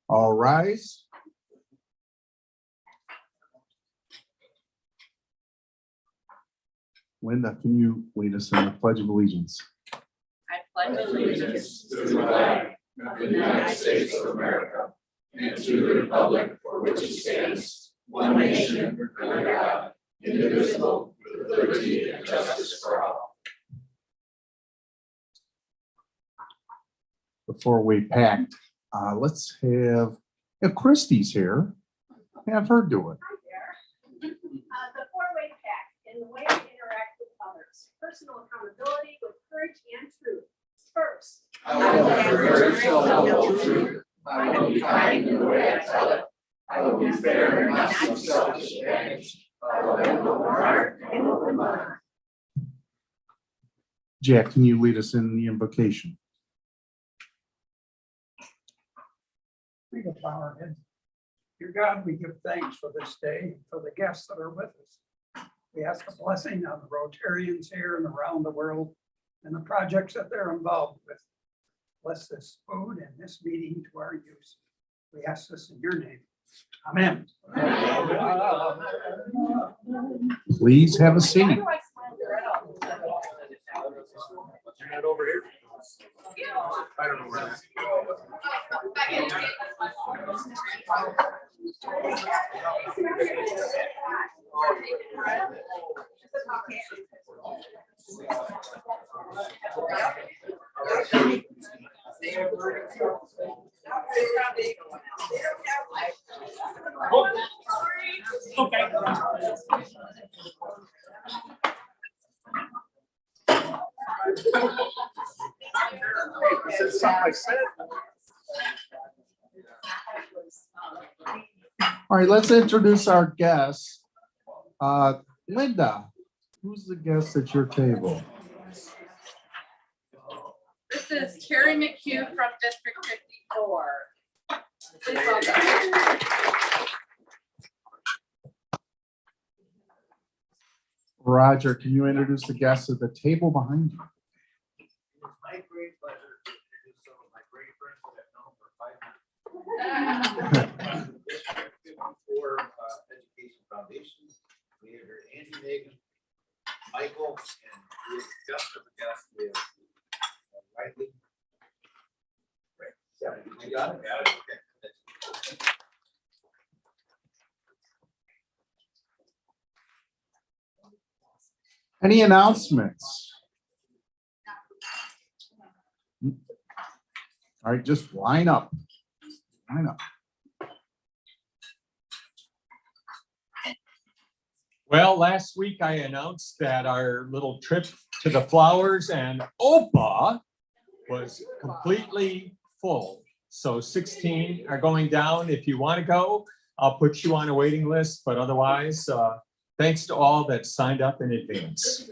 All rise. Linda, can you lead us in the Pledge of Allegiance? I pledge allegiance to the flag of the United States of America and to the republic for which it stands, one nation, under God, indivisible, with liberty and justice for all. Before we packed, let's have, if Christie's here, have her do it. The four-way pact in the way to interact with others. Personal accountability with courage and truth. First, I will have courage to tell the truth. I will be kind in the way I tell it. I will be fair and not seek selfish advantage. I will have an open heart and open mind. Jack, can you lead us in the invocation? Please bow our heads. Dear God, we give thanks for this day and for the guests that are with us. We ask a blessing on the Rotarians here and around the world and the projects that they're involved with. Bless this food and this meeting to our use. We ask this in your name. Amen. Please have a seat. Over here. I don't know where that's This is something I said. All right, let's introduce our guests. Linda, who's the guest at your table? This is Carrie McHugh from District 54. Please welcome. Roger, can you introduce the guests at the table behind you? It's my great pleasure to introduce some of my great friends that I've known for 5 years. District 54 Education Foundation. We have here Andy, Megan, Michael, and we have just of the guest, we have Riley. Right. Yeah, you got it? Got it. Okay. Any announcements? All right, just line up. Line up. Well, last week I announced that our little trip to the flowers and OPA was completely full. So 16 are going down. If you want to go, I'll put you on a waiting list, but otherwise, thanks to all that signed up in advance.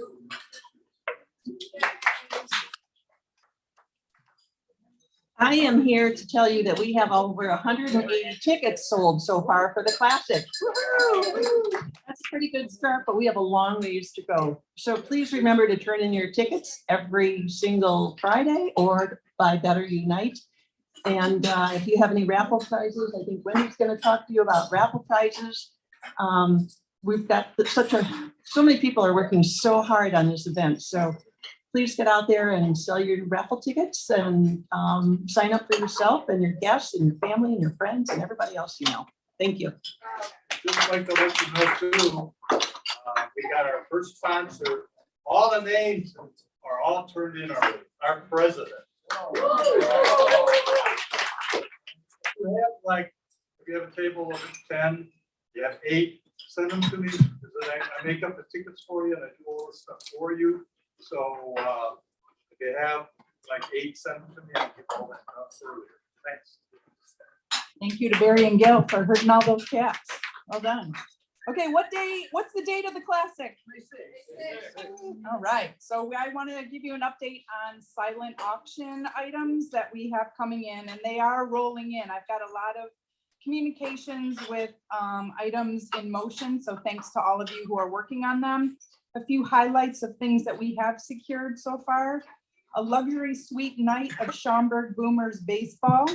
I am here to tell you that we have over 180 tickets sold so far for the Classic. Woo-hoo! That's a pretty good start, but we have a long ways to go. So please remember to turn in your tickets every single Friday or by Better Unite. And if you have any raffle prizes, I think Wendy's going to talk to you about raffle prizes. We've got so many people are working so hard on this event. So please get out there and sell your raffle tickets and sign up for yourself and your guests and your family and your friends and everybody else you know. Thank you. Just like to let you know too, we got our first sponsor. All the names are all turned in our president. We have like, if you have a table of 10, you have 8, send them to me. I make up the tickets for you and I do all the stuff for you. So if you have like 8, send them to me. I'll get all that done earlier. Thanks. Thank you to Barry and Gail for herding all those cats. Well done. Okay, what's the date of the Classic? All right, so I want to give you an update on silent auction items that we have coming in, and they are rolling in. I've got a lot of communications with items in motion, so thanks to all of you who are working on them. A few highlights of things that we have secured so far: a luxury suite night of Schaumburg Boomers baseball,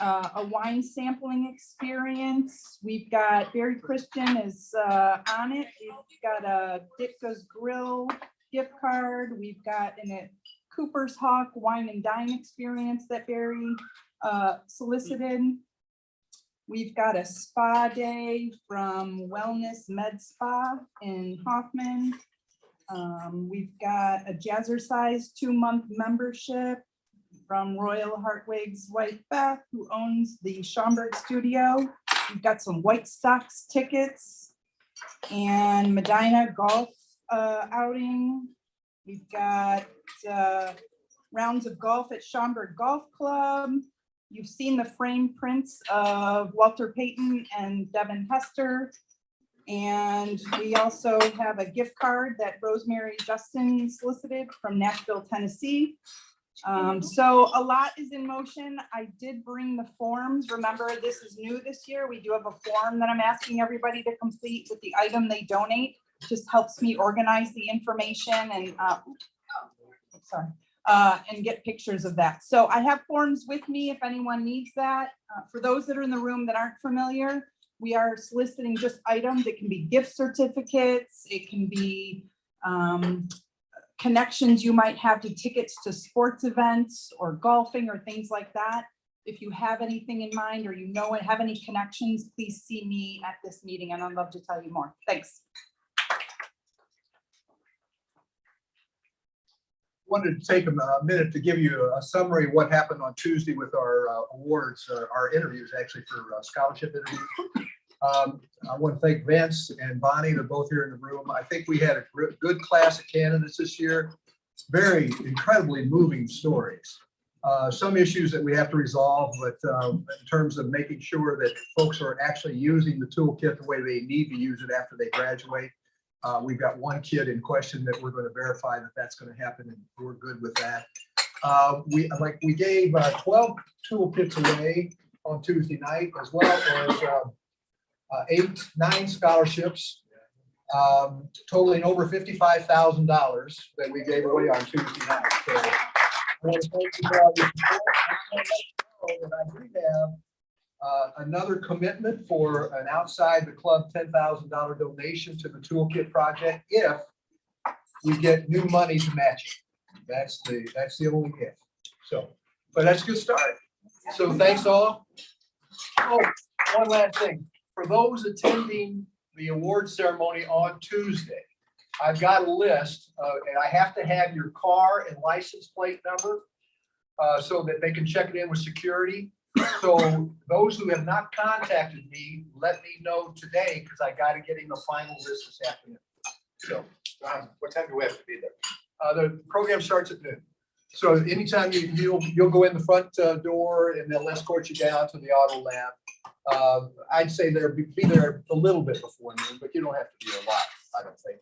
a wine sampling experience. We've got Barry Christian is on it. We've got a Ditka's Grill gift card. We've got a Cooper's Hawk wine and dine experience that Barry solicited. We've got a spa day from Wellness Med Spa in Hoffman. We've got a Jazzercise 2-month membership from Royal Hartwig's wife Beth, who owns the Schaumburg studio. We've got some White Sox tickets and Medina golf outing. We've got rounds of golf at Schaumburg Golf Club. You've seen the frame prints of Walter Payton and Devin Hester. And we also have a gift card that Rosemary Justin solicited from Nashville, Tennessee. So a lot is in motion. I did bring the forms. Remember, this is new this year. We do have a form that I'm asking everybody to complete with the item they donate. Just helps me organize the information and and get pictures of that. So I have forms with me if anyone needs that. For those that are in the room that aren't familiar, we are soliciting just items. It can be gift certificates. It can be connections you might have to tickets to sports events or golfing or things like that. If you have anything in mind or have any connections, please see me at this meeting and I'd love to tell you more. Thanks. Wanted to take a minute to give you a summary of what happened on Tuesday with our awards, our interviews actually for scholarship interviews. I want to thank Vince and Bonnie. They're both here in the room. I think we had a good class of candidates this year. Very incredibly moving stories. Some issues that we have to resolve, but in terms of making sure that folks are actually using the toolkit the way they need to use it after they graduate. We've got one kid in question that we're going to verify that that's going to happen, and we're good with that. We gave 12 toolkits away on Tuesday night, as well as 9 scholarships, totaling over $55,000 that we gave away on Tuesday night. So I want to thank you for all your support. And I do have another commitment for an outside the club $10,000 donation to the toolkit project if we get new money to match it. That's the only if. So, but that's a good start. So thanks all. Oh, one last thing. For those attending the award ceremony on Tuesday, I've got a list and I have to have your car and license plate number so that they can check it in with security. So those who have not contacted me, let me know today because I got to get in the final list this afternoon. So What time do we have to be there? the program starts at noon. So anytime you'll go in the front door and they'll escort you down to the auto lab. I'd say be there a little bit before noon, but you don't have to be a lot, I don't think.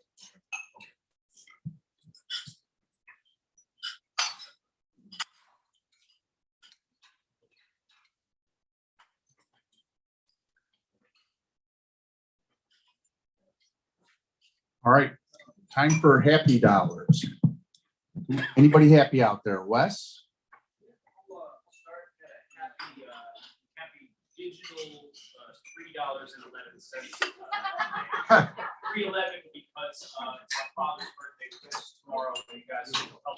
All right, time for happy dollars. Anybody happy out there? Wes? Start at happy digital $3.11. $3.11 because it's my father's birthday tomorrow. And you guys help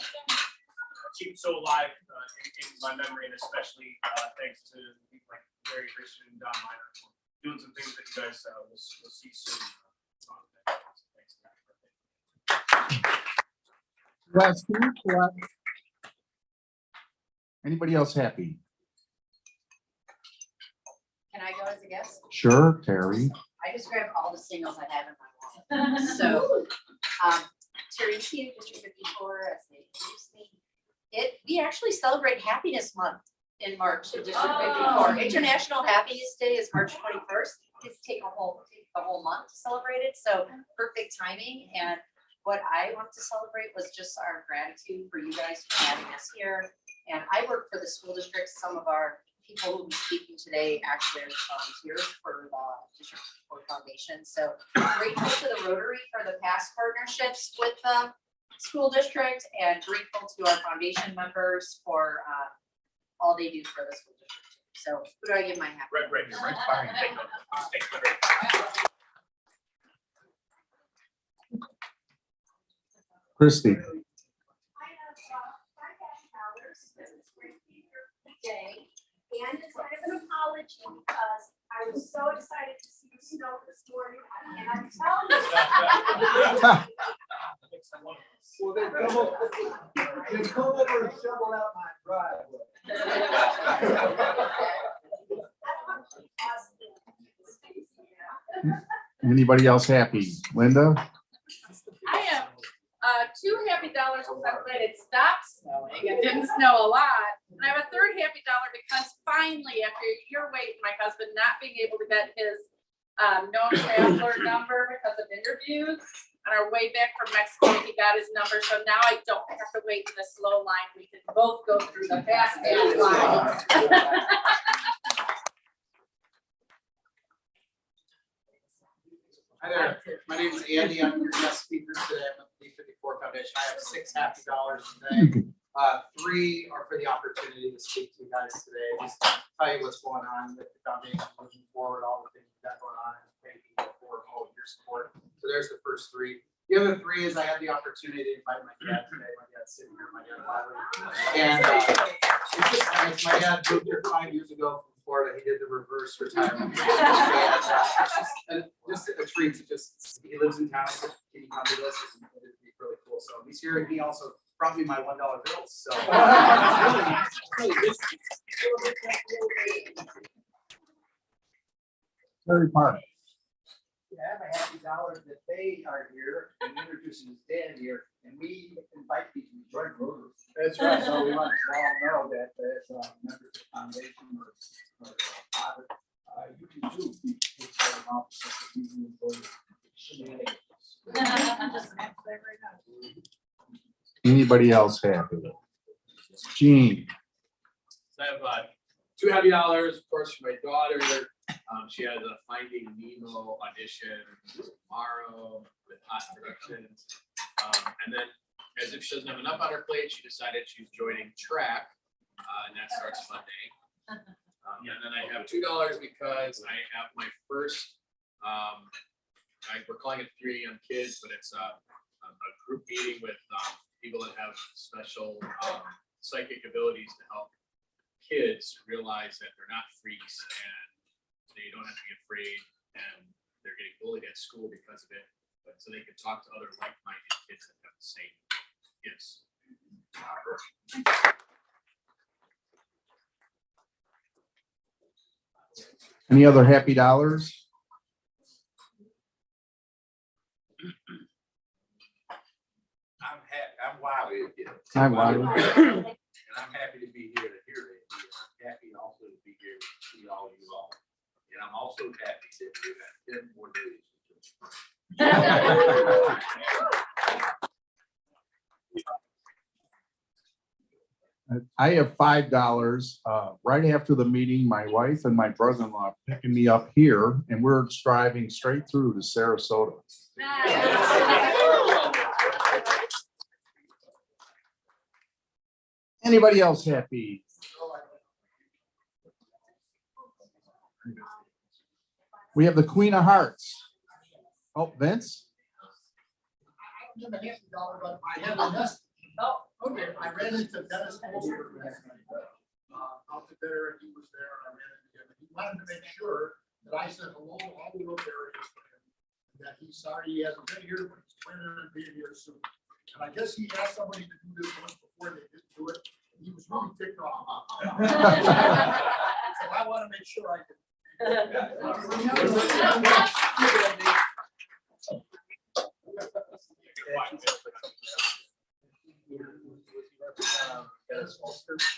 keep it so alive in my memory, and especially thanks to people like Barry Christian and Don Miner for doing some things that you guys will see soon. Thanks. Wes, can you clap? Anybody else happy? Can I go as a guest? Sure, Terry. I just grabbed all the singles I have in my wallet. So, Terry, District 54, as they introduced me. We actually celebrate Happiness Month in March, in District 54. International Happiness Day is March 21st. Kids take the whole month to celebrate it, so perfect timing. And what I want to celebrate was just our gratitude for you guys for having us here. And I work for the school district. Some of our people who will be speaking today actually are volunteers for the District 54 Foundation. So grateful to the Rotary for the past partnerships with the school district, and grateful to our foundation members for all they do for the school district. So who do I give my hat? Right here, right behind you. Take it. Christie. I have $5,000 because it's great to be here today. And it's kind of an apology because I was so excited to see the snow this morning. And I'm telling you. Well, they come over and shovel out my driveway. Anybody else happy? Linda? I am two happy dollars because I'm glad it stopped snowing. It didn't snow a lot. And I have a third happy dollar because finally, after a year wait, my husband not being able to get his known traveler number because of interviews. On our way back from Mexico, he got his number. So now I don't have to wait in the slow line. We can both go through the fast line. Hi there, my name is Andy. I'm your guest speaker today. I'm with the D54 Foundation. I have $6 happy today. 3 are for the opportunity to speak to you guys today. Just tell you what's going on with the foundation moving forward, all the things we've got going on, and thank you for all of your support. So there's the first 3. The other 3 is I had the opportunity to invite my dad today. My dad's sitting here, my dad Larry. And it's just nice. My dad moved here 5 years ago from Florida. He did the reverse retirement. And just a treat to just, he lives in town. So can you come to this? It'd be really cool. So he's here, and he also brought me my $1 bills. So. Terry Park. I have a happy dollar that they are here and introducing his dad here, and we invite people to join Rotary. That's right. So we want to all know that as a member of the foundation or father, you can too. Be an officer for you and Anybody else happy? Gene. So I have 2 happy dollars, of course, for my daughter. She has a Finding Nemo audition tomorrow with Hot Productions. And then, as if she doesn't have enough on her plate, she decided she's joining track, and that starts Monday. And then I have $2 because I have my first, we're calling it 3 Young Kids, but it's a group meeting with people that have special psychic abilities to help kids realize that they're not freaks and they don't have to be afraid, and they're getting bullied at school because of it, but so they can talk to other like-minded kids that have the same gifts. Any other happy dollars? I'm happy. I'm Wiley again. Hi, Wiley. And I'm happy to be here to hear it. I'm happy also to be here to see all of you all. And I'm also happy that we have 10 more days. I have $5. Right after the meeting, my wife and my brother-in-law are picking me up here, and we're driving straight through to Sarasota. Anybody else happy? We have the Queen of Hearts. Oh, Vince? Okay, I ran into Dennis Holzer out to dinner, and he was there, and I ran into him, and he wanted to make sure that I said hello to all the Rotarians for him, and that he's sorry he hasn't been here, but he's planning on being here soon. And I guess he asked somebody to do this once before, they didn't do it, and he was really ticked off. So I want to make sure I can.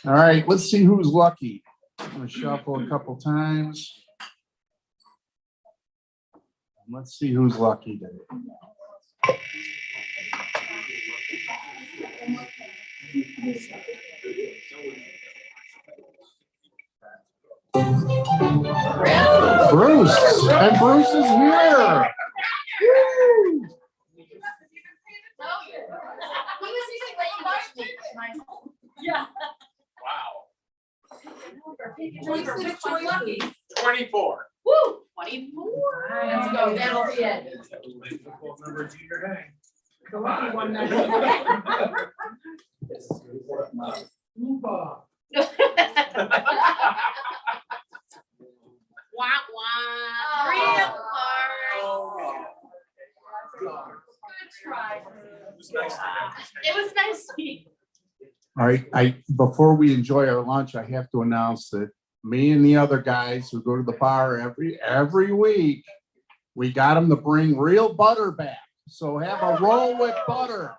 All right, let's see who's lucky. I'm gonna shuffle a couple times. Let's see who's lucky today. Bruce, and Bruce is here. Woo! Yeah. Wow. 24. Woo, 24. Let's go, that'll be it. Come on. Wah, wah. Real hard. Good try. It was nice meeting. All right, before we enjoy our lunch, I have to announce that me and the other guys who go to the bar every week, we got them to bring real butter back. So have a roll with butter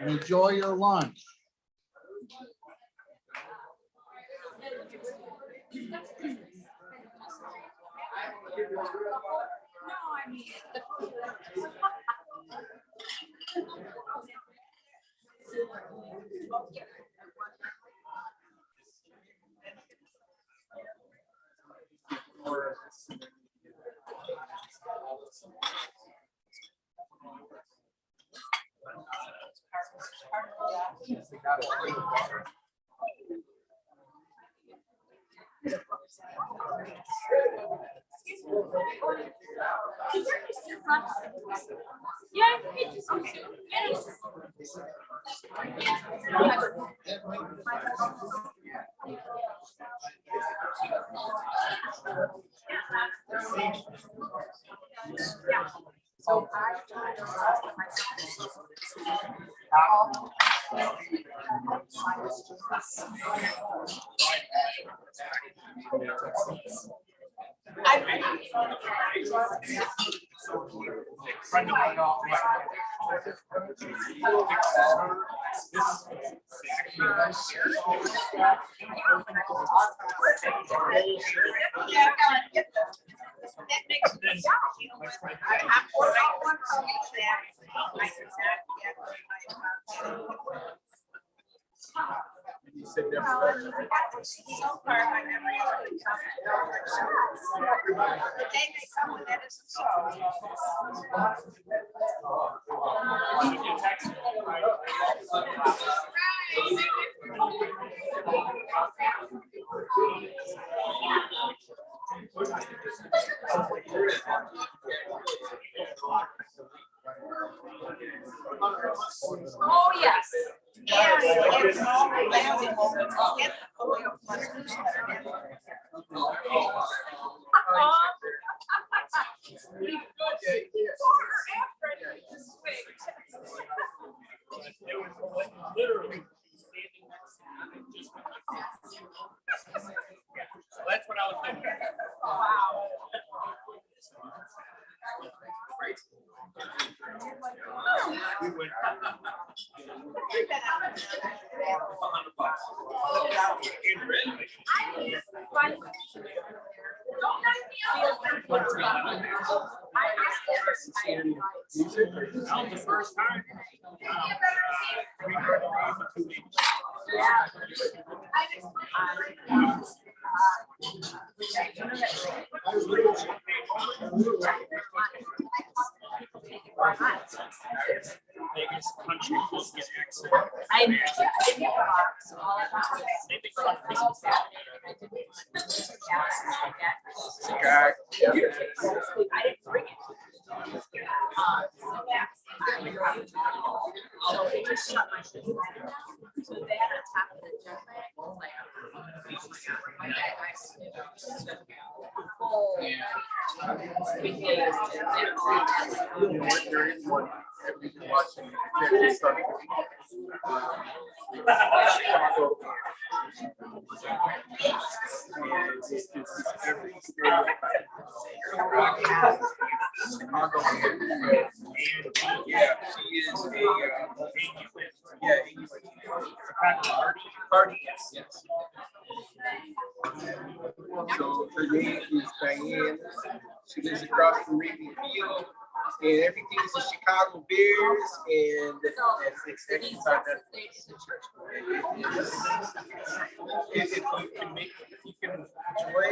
and enjoy your lunch. Yeah, I can get you some soup. Yes. So oh, yes. Literally. So that's what I was thinking. Wow. We went. That was the first time. Biggest country accent. I didn't get a box. All I got was maybe Christmas. Cigar. I didn't bring it. So it just shut my shit down. So that on top of the jet lag was like, oh my God, full weekdays. Yeah, she is a Party, yes. So her name is Diane. She lives across from Wrigley Field, and everything is the Chicago Bears, and it's exercise. If you can make, if you can enjoy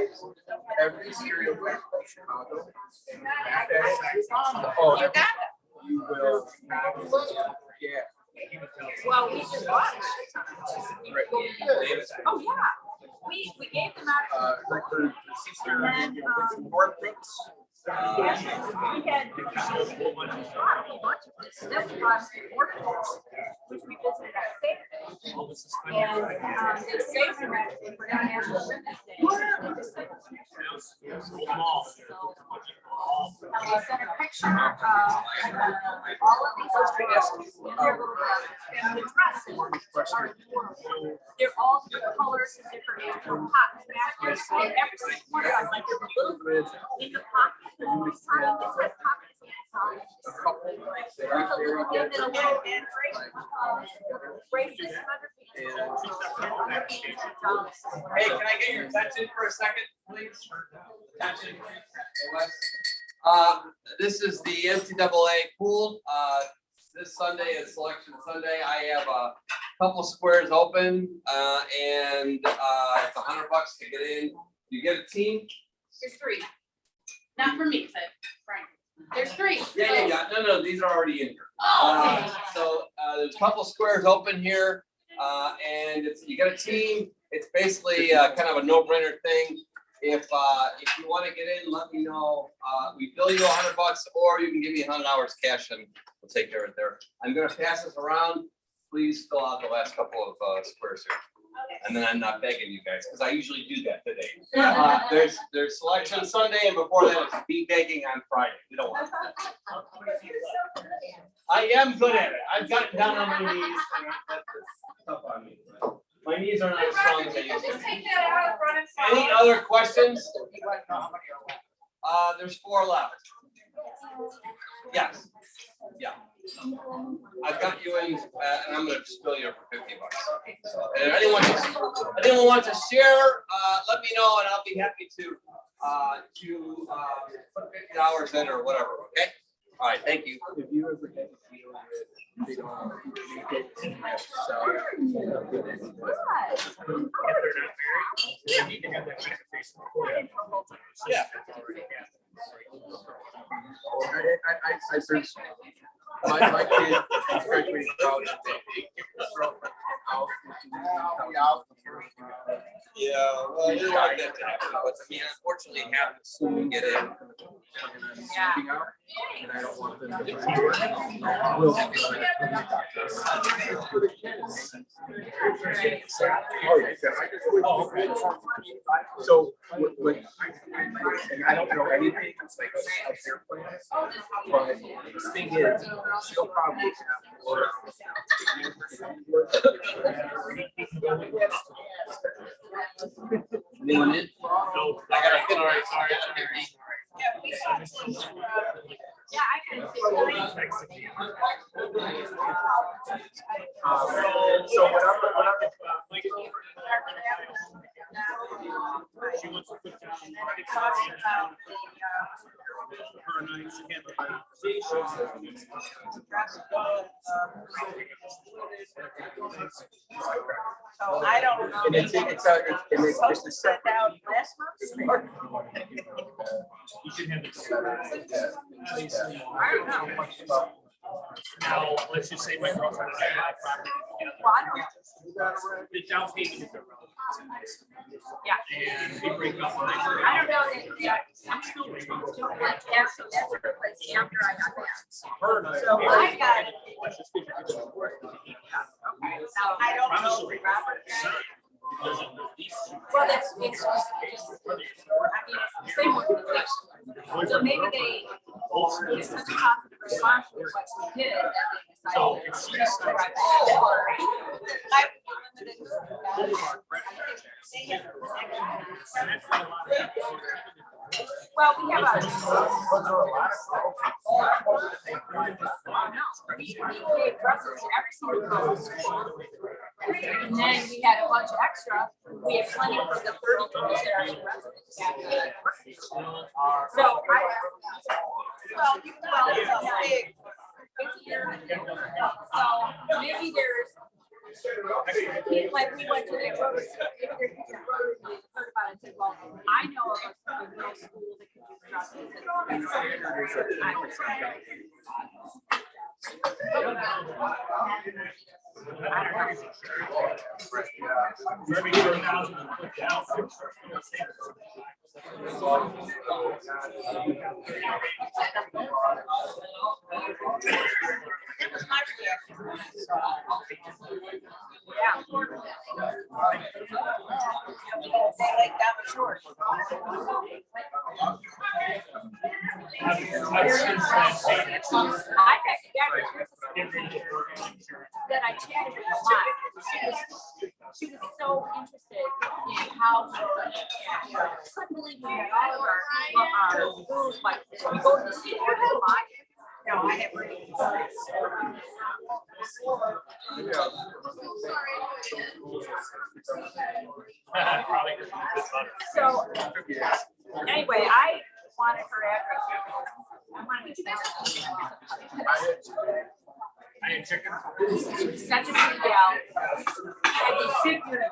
every cereal brand from Chicago, and you have that, oh, You got it. you will. Yeah. Well, we just watched. Right. Oh, yeah. We gave them out. Her sister, Northrooks. We had a bunch of this. That was last orphans, which we visited on Saturday. And they saved them actually for International Women's Day. They just said, and we sent a picture of all of these girls in their little and the dresses are adorable. They're all different colors and different natural pockets. And every single one of them, like they're little girls in the pocket. It's like pockets inside. There's a little and then a little braces and underpants. Hey, can I get your attention for a second, please? Attention. This is the NCAA pool. This Sunday is Selection Sunday. I have a couple squares open, and it's $100 to get in. You get a team? There's three. Not for me, but Frank. There's three. Yeah. No, these are already in here. Oh, okay. So there's a couple squares open here, and you get a team. It's basically kind of a no-brainer thing. If you want to get in, let me know. We bill you $100, or you can give me $100 cash, and we'll take care of it there. I'm going to pass this around. Please fill out the last couple of squares here. And then I'm not begging you guys, because I usually do that today. There's Selection Sunday, and before that, it's speed dating on Friday. We don't want that. I am good at it. I've gotten down on my knees, and that's tough on me. My knees are not as strong as they used to Just be. take that out, run it. Any other questions? There's 4 left. Yes. Yeah. I've got you in, and I'm gonna just bill you for $50. And if anyone wants to share, let me know, and I'll be happy to put $50 in or whatever. Okay. All right. Thank you. If you ever get to deal with, they don't communicate, so. They need to have that kind of face. Yeah. I searched my kid is graduating college. Yeah, well, you don't want that to happen, but I mean, unfortunately, it happens when we get in. And I don't want them to do it. Will be good. So, and I don't know anything, it's like of their plans, but the thing is, she'll probably have more. Anyone in? No, I gotta get, all right, sorry. Yeah, I can see. So whatever. She wants to put down. So I don't know. And it's the Set out last month. You should have it. I don't know. Now, let's just say my girlfriend and I buy property together. Well, I don't. The down payment is irrelevant. Yeah. And we break up. I don't know that, yeah, I'm still responsible. yeah, so that's what it was after I got that. Her and I. So I got, Let's just figure it out. okay, so I don't know, Honestly, Robert. because of the lease. Well, it's just, I mean, it's the same with the election. So maybe they, it's such a positive response to what we did that they So decided. if she to starts. drive back. I would be limited. Well, we have a. We gave dresses to every single house. And then we had a bunch extra. We had plenty for the 30 girls that are residents. So it's a big. It's here. So maybe there's. Like we went to the Rotary, if there's a Rotary, we heard about it, and said, well, I know of a middle school that can do dresses. That was my reaction. Yeah. They like that was short. I that I chatted with a lot. She was so interested in how couldn't believe we had all of our schools like we go to the store and buy it. No, I have read. So anyway, I wanted her address. I wanted to I had chicken. such a big gal. Had these figures,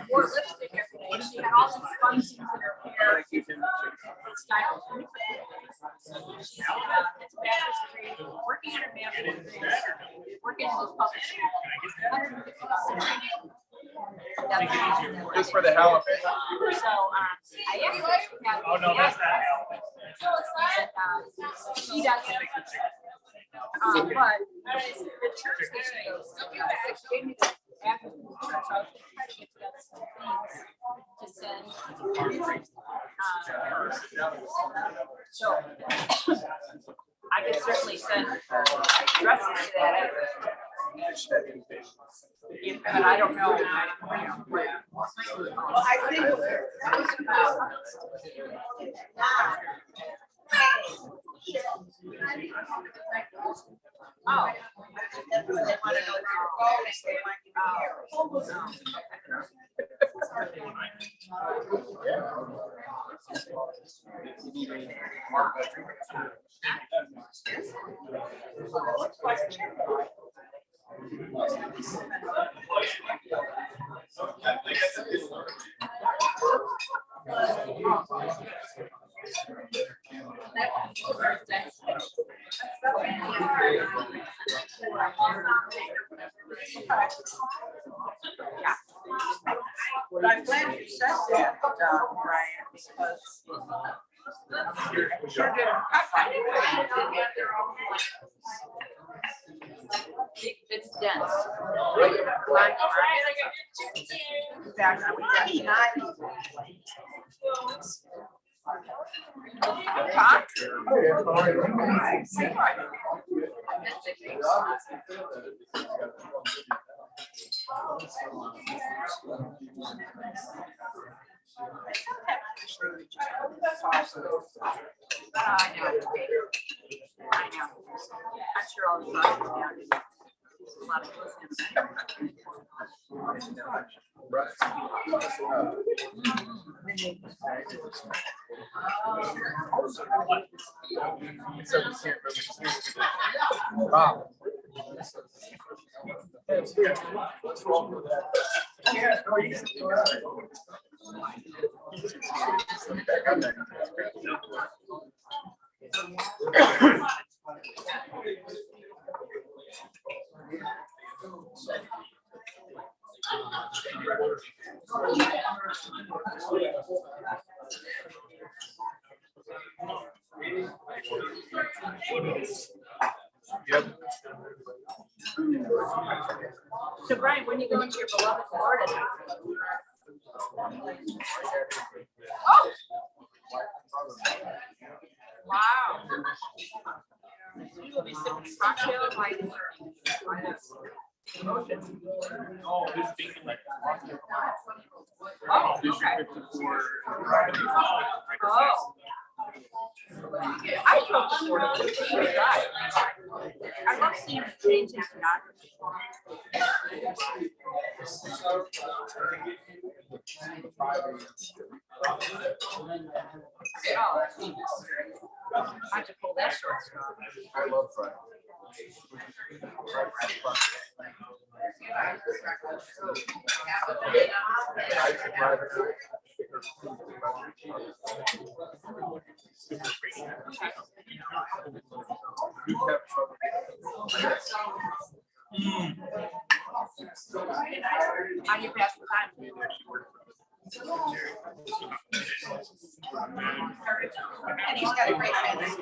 wore lipstick every day. She had all these fun things in her hair. Style. She's it's a bachelor's degree, working on her master's degree, working in those public schools. Just for the hell of it. So, I actually have. Oh, no, that's not So it's she doesn't. But the church that she goes to, she gave me the after the church, so I was gonna try to get together some things to send. So I could certainly send dresses to that. But I don't know. I think Oh. that's what they want to know. If you're calling, they might be But I'm glad you said that, Brian, because sure didn't cut anyway. It's dense. In fact, I was I know. I'm sure all the time. A lot of Wow. What's wrong with that? Yeah, no, you can do that. Yep. So Brian, when you go into your beloved Florida? Oh! Wow. You will be sipping cocktail like. Oh, this thing like. Oh, okay. Oh. I drove to Florida with a guy. I love seeing it change that. I have to pull that short straw. I love Friday. How do you pass the time? And he's got a great fence.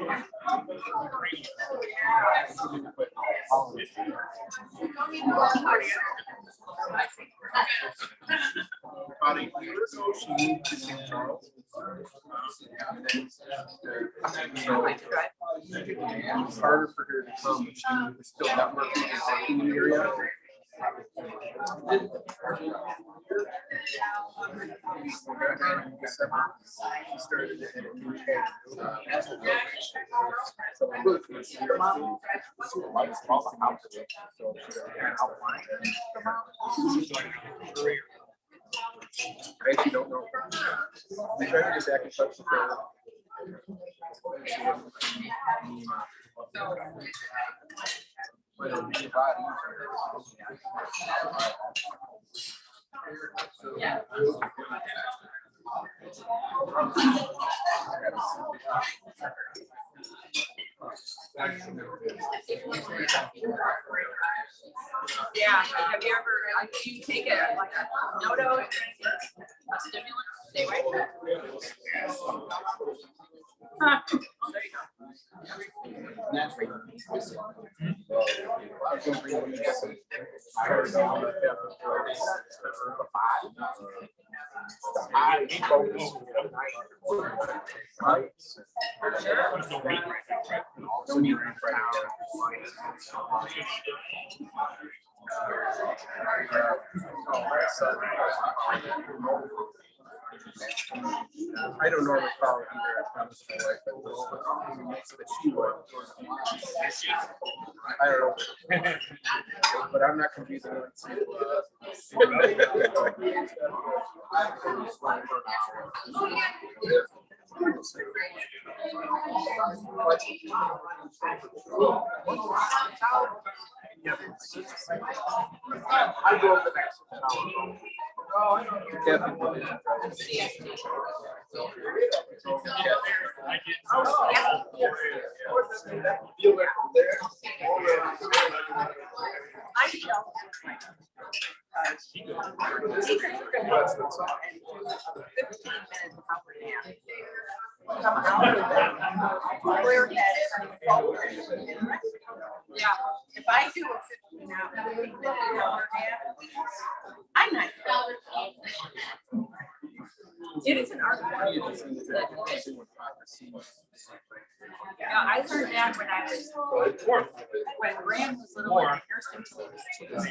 About a year ago, she moved to St. Charles. It's harder for her to come. She still got work in the area. She started to hit a new head. So I really couldn't see her. I just called the house. So she outlined it. I actually don't know. We tried to get back in touch with her. But it'll be a lot Yeah, have you ever, do you take it like a no-do, a stimulant, stay away? Huh. Oh, there you go. I don't normally follow either. I promise my wife, but she would. I don't know. But I'm not confusing it I go over the next one. Yeah, if I do a 15-hour nap, I'm not. It is an art. Yeah, I learned that when I was, when Graham was little, I nursed him till he was 2. And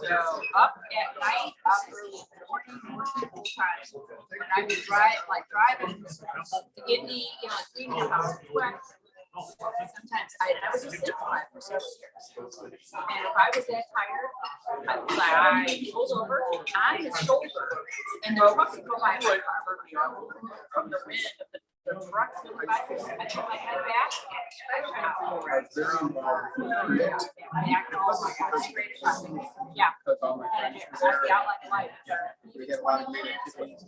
so up at night, up early in the morning, working full time. When I would driving to Indy, like 3.5 hours west. Sometimes I was a sick one for several years. And if I was that tired, I was like, I pulled over on his shoulder and the truck would go by my car from the wind of the truck. I put my head back and oh my God, straight across. Yeah. And it was the outlet light.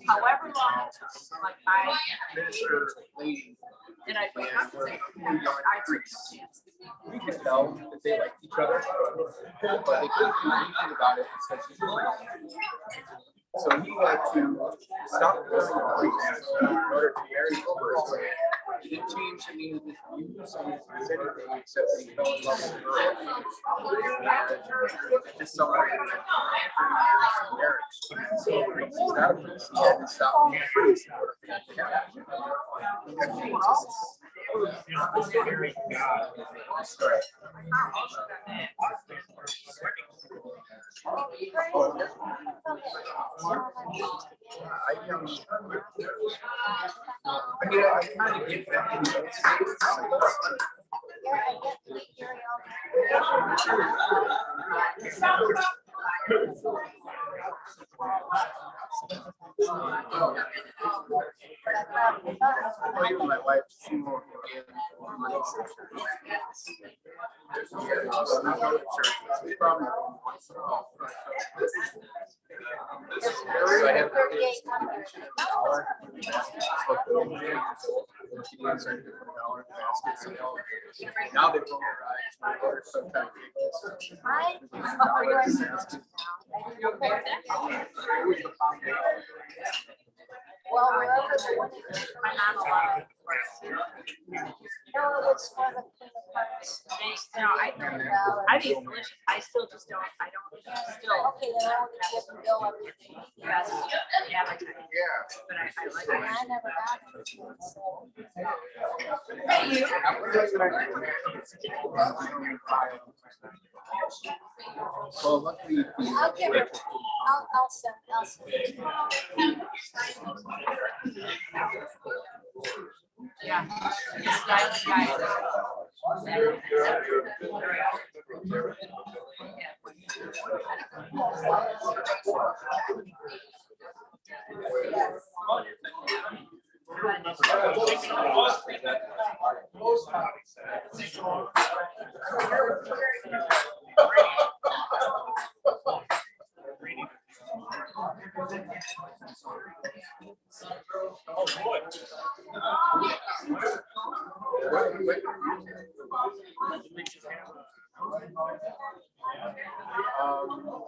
However long it took, like my and I wake up and say, okay, I took a chance. We could tell that they like each other, but they couldn't do anything about it. So he had to stop going in order to marry over. He didn't change any of his views on anything except that he fell in love with a girl. Just someone marriage. So he's not a priest. He had to stop being a priest in order for that to happen. I mean, I kind of get that. My wife, she won't give money. She's probably once in a while. So I have to pay $1. Now they roll their eyes, my daughter sometimes. Well, wherever the one is, I'm not allowed. No, it's for the parts. No, I think it's delicious. I still just don't, I don't, still. Okay, then I want to give them bill everything. That's appetite. But I like And it. I never got it. So. Well, luckily. I'll give it, I'll send. Yeah. It's nice, guys.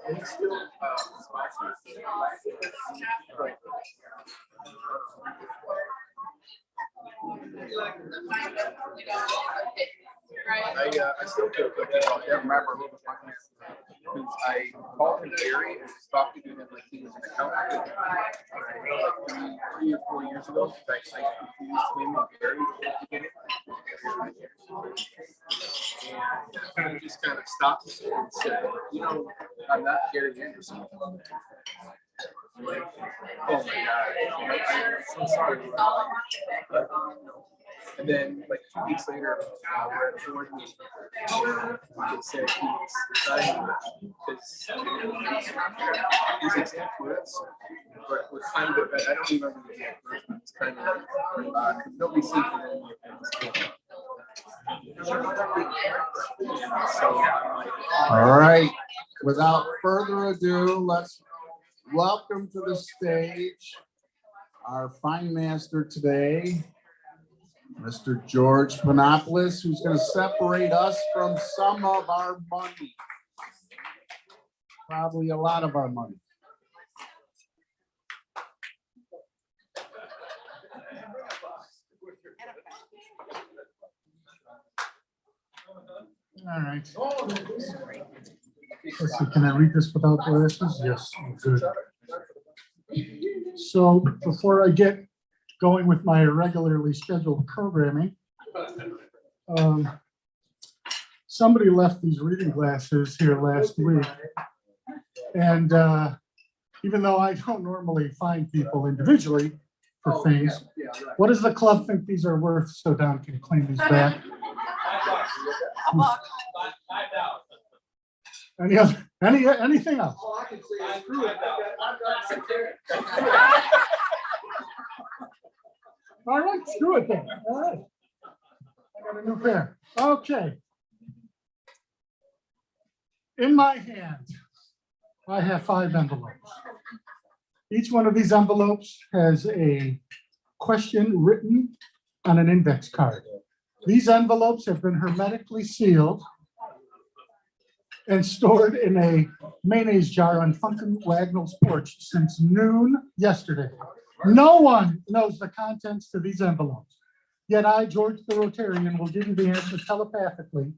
It's still, I still feel good about that. Remember a little bit like this. Because I called him Gary and was talking to him like he was an accountant. Like 3 or 4 years ago, I confused him and Gary at the beginning. And he just kind of stopped me and said, you know, I'm not Gary Anderson. Like, oh my God, I'm so sorry. And then, like 2 weeks later, we're at a board meeting. They said he was resigning because his exact words were kind of, I don't remember the exact words, but it's kind of, because nobody seems to know anything. All right, without further ado, let's welcome to the stage our fine master today, Mr. George Panopoulos, who's going to separate us from some of our money. Probably a lot of our money. All right. Let's see, can I read this without glasses? Yes, good. So before I get going with my irregularly scheduled programming, somebody left these reading glasses here last week. And even though I don't normally find people individually for things, what does the club think these are worth so Don can claim these back? Anything else? Oh, I can say screw it. All right, screw it then. All right. I got a new pair. Okay. In my hand, I have 5 envelopes. Each one of these envelopes has a question written on an index card. These envelopes have been hermetically sealed and stored in a mayonnaise jar on Funkin' Wagnall's porch since noon yesterday. No one knows the contents to these envelopes. Yet I, George the Rotarian, will give you the answer telepathically.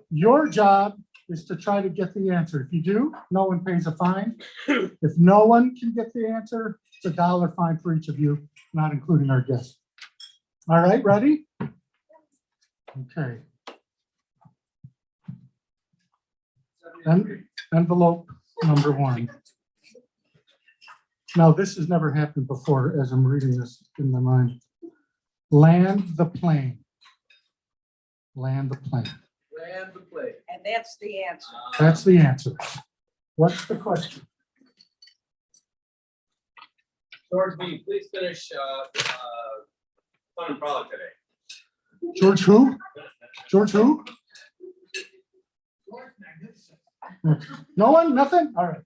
Your job is to try to get the answer. If you do, no one pays a fine. If no one can get the answer, it's $1 fine for each of you, not including our guests. All right, ready? Okay. Envelope number 1. Now, this has never happened before as I'm reading this in my mind. Land the plane. Land the plane. Land the play. And that's the answer. That's the answer. What's the question? George B, please finish, fun and frolic today. George who? George who? No one? Nothing? All right.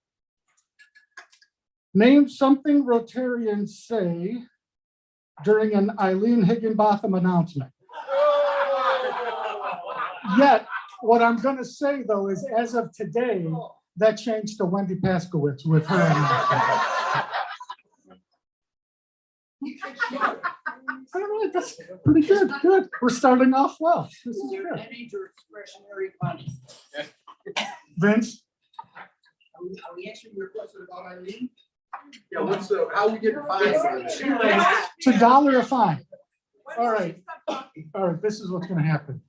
Name something Rotarians say during an Eileen Higginbotham announcement. Yet, what I'm going to say though is, as of today, that changed to Wendy Paskowitz with her announcement. All right, that's pretty good. Good. We're starting off well. This is good. Vince? Are we answering your question about Eileen? Yeah, what's the, how we get fined for this? It's $1 a fine. All right. All right, this is what's going to happen.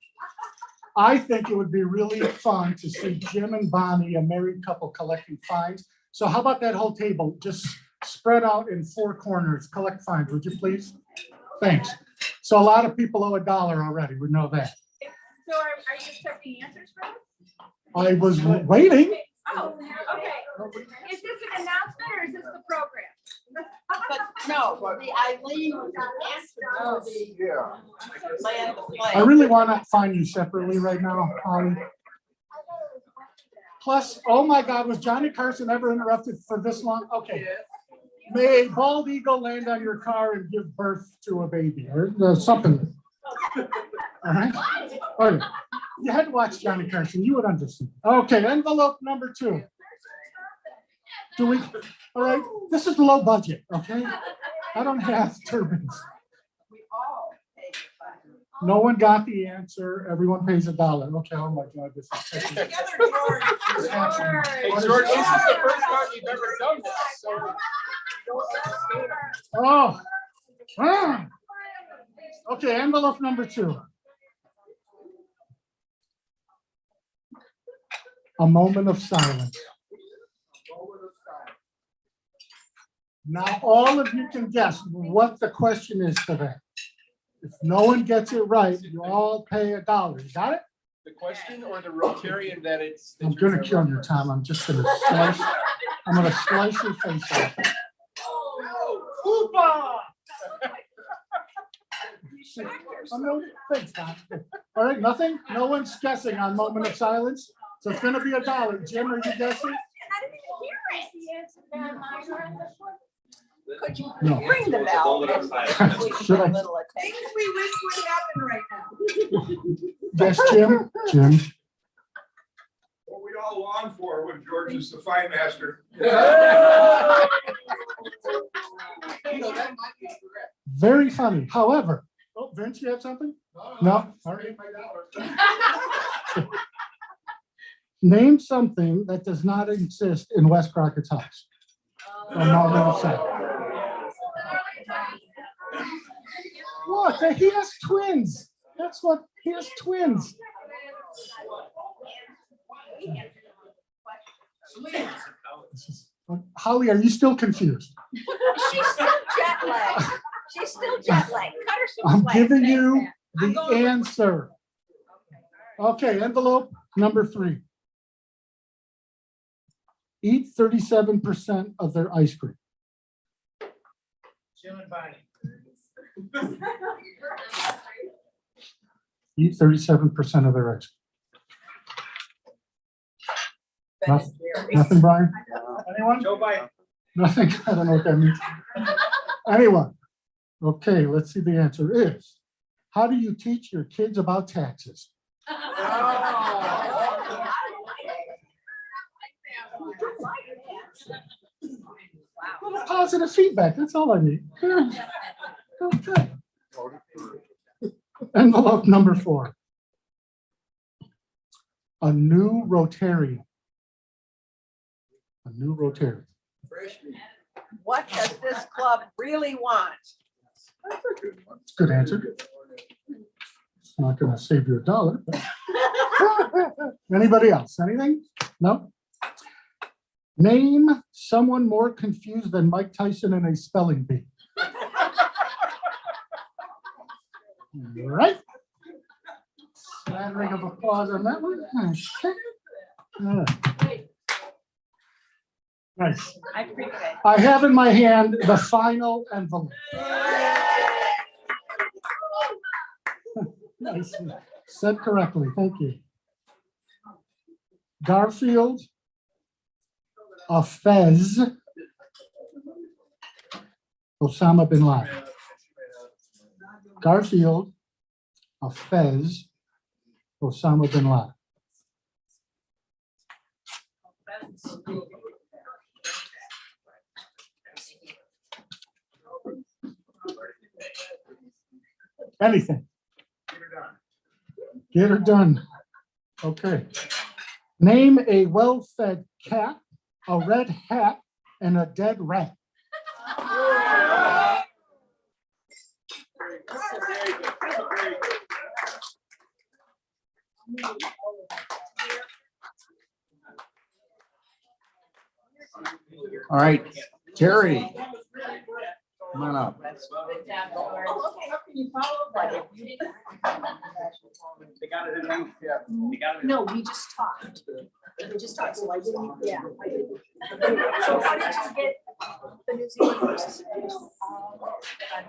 I think it would be really fun to see Jim and Bonnie, a married couple, collecting fines. So how about that whole table? Just spread out in 4 corners, collect fines, would you please? Thanks. So a lot of people owe $1 already. We know that. So are you accepting answers for us? I was waiting. Oh, okay. Is this an announcement or is this the program? But no, the Eileen was land the I plane. really want to find you separately right now, Holly. Plus, oh my God, was Johnny Carson ever interrupted for this long? Okay. May a bald eagle land on your car and give birth to a baby or something. All right. Okay. You had to watch Johnny Carson. You would understand. Okay. Envelope number 2. Do we? All right. This is low budget. Okay. I don't have turbines. We all pay the fine. No one got the answer. Everyone pays $1. Okay. Oh my God. This is Together, George. what's happening? Hey, What is George, this? this is the first time you've ever done this, so. Oh. Ah. Okay, envelope number 2. A moment of silence. Now, all of you can guess what the question is today. If no one gets it right, you all pay $1. You got it? The question or the Rotarian that it's. I'm gonna kill you, Tom. I'm just gonna slice, I'm gonna slice your face off. Thanks, Tom. All right, nothing? No one's guessing on moment of silence? So it's gonna be $1. Jim, are you guessing? I didn't even hear it. Could you No. ring the bell? Should I? Things we wish would happen right now. Yes, Jim? Jim? What we all long for when George is the fine master. Very funny. However, oh, Vince, you have something? No? All right. Name something that does not exist in Wes Crockett's house. A moment of silence. What? He has twins. That's what, he has twins. Holly, are you still confused? She's still jet lagged. She's still jet lagged. Cut her some I'm slack. giving you I'm the going with- answer. Okay, envelope number 3. Eat 37% of their ice cream. Jim and Bonnie. Eat 37% of their ice cream. Nothing, Brian? Anyone? Joe Biden. Nothing. I don't know what that means. Anyone? Okay, let's see. The answer is, how do you teach your kids about taxes? Little positive feedback. That's all I need. Yeah. Okay. Envelope number 4. A new Rotarian. A new Rotarian. What does this club really want? That's a good answer. It's not going to save you $1. but- Anybody else? Anything? No? Name someone more confused than Mike Tyson in a spelling bee. Right? Gathering of applause on that one. Nice. I appreciate it. I have in my hand the final envelope. Nice. Said correctly. Thank you. Garfield Fez Osama bin Laden. Garfield Fez Osama bin Laden. Anything. Get her done. Okay. Name a well-fed cat, a red hat, and a dead rat. All right, Terry, come on up. No, we just talked. We just talked, so I didn't, yeah. I didn't. So how did you get the New Zealand versus?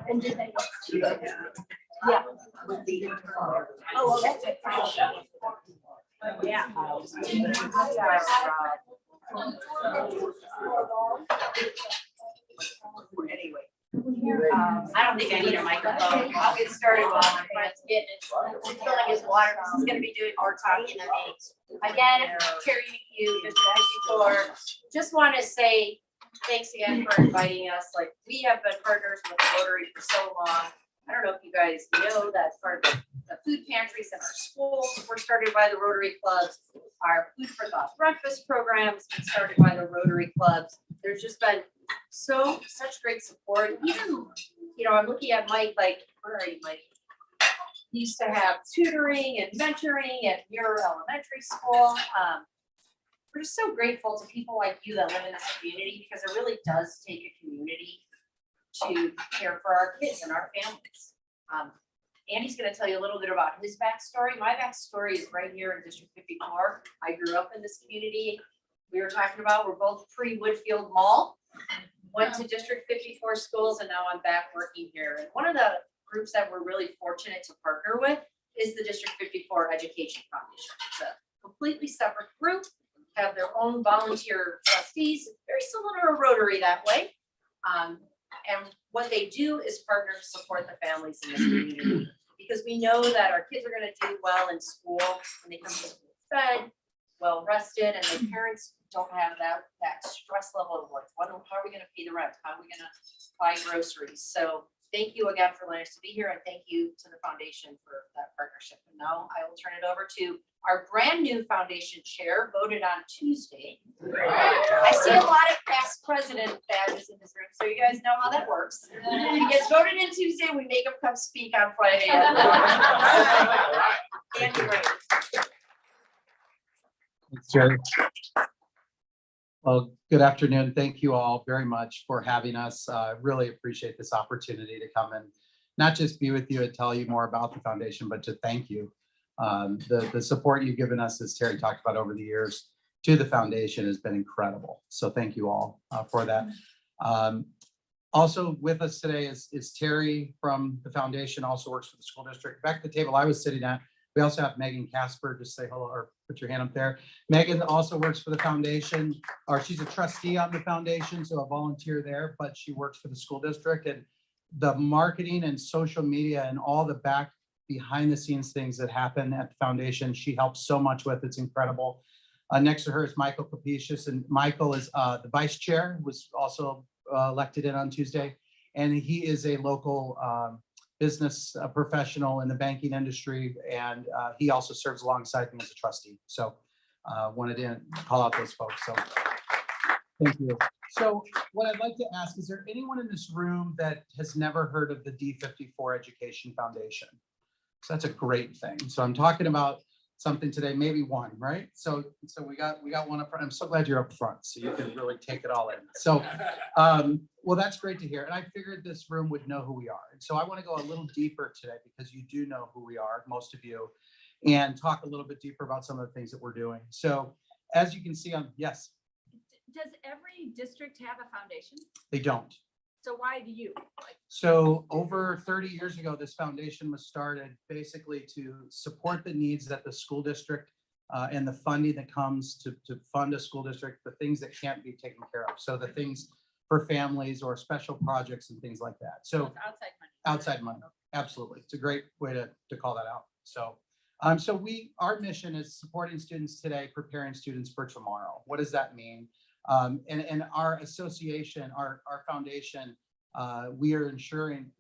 And did they? Yeah. Oh, well, that's it. Yeah. Anyway. I don't think I need a microphone. I'll get started while my friend's getting it, filling his water. He's gonna be doing more talking than me. Again, Terry McHugh, D54. Just want to say thanks again for inviting us. Like, we have been partners with Rotary for so long. I don't know if you guys know that part of the food pantries in our schools were started by the Rotary clubs. Our Food for Thought breakfast programs been started by the Rotary clubs. There's just been such great support. Even, you know, I'm looking at Mike, like, where are you, Mike? He used to have tutoring and mentoring at your elementary school. We're just so grateful to people like you that live in this community, because it really does take a community to care for our kids and our families. Andy's going to tell you a little bit about his backstory. My backstory is right here in District 54. I grew up in this community. We were talking about, we're both pre-Woodfield Mall, went to District 54 schools, and now I'm back working here. And one of the groups that we're really fortunate to partner with is the District 54 Education Foundation. It's a completely separate group, have their own volunteer trustees, very similar to Rotary that way. And what they do is partner to support the families in this community, because we know that our kids are going to do well in school when they come to school fed, well rested, and their parents don't have that stress level of like, how are we going to pay the rent? How are we going to buy groceries? So thank you again for letting us to be here, and thank you to the foundation for that partnership. And now I will turn it over to our brand new foundation chair, voted on Tuesday. I see a lot of past president badges in this room, so you guys know how that works. He gets voted in Tuesday, we make him come speak on Friday. Thank you. Thanks, Jerry. Well, good afternoon. Thank you all very much for having us. Really appreciate this opportunity to come and not just be with you and tell you more about the foundation, but to thank you. The support you've given us, as Terry talked about over the years, to the foundation has been incredible. So thank you all for that. Also with us today is Terry from the foundation, also works for the school district. Back at the table I was sitting at, we also have Megan Casper. Just say hello or put your hand up there. Megan also works for the foundation, or she's a trustee on the foundation, so a volunteer there, but she works for the school district. And the marketing and social media and all the behind the scenes things that happen at the foundation, she helps so much with. It's incredible. Next to her is Michael Capicius, and Michael is the vice chair, was also elected in on Tuesday, and he is a local business professional in the banking industry, and he also serves alongside me as a trustee. So wanted to call out those folks. So thank you. So what I'd like to ask, is there anyone in this room that has never heard of the D54 Education Foundation? So that's a great thing. So I'm talking about something today, maybe one, right? So we got one up front. I'm so glad you're up front, so you can really take it all in. So, well, that's great to hear. And I figured this room would know who we are. And so I want to go a little deeper today, because you do know who we are, most of you. and talk a little bit deeper about some of the things that we're doing. So as you can see on, yes, Does every district have a foundation? they don't. So why do you? So over 30 years ago, this foundation was started basically to support the needs that the school district and the funding that comes to fund a school district, the things that can't be taken care of. So the things for families or special projects and things like that. So It's outside money. outside money, absolutely. It's a great way to call that out. So, our mission is supporting students today, preparing students for tomorrow. What does that mean? And our association, our foundation, we are ensuring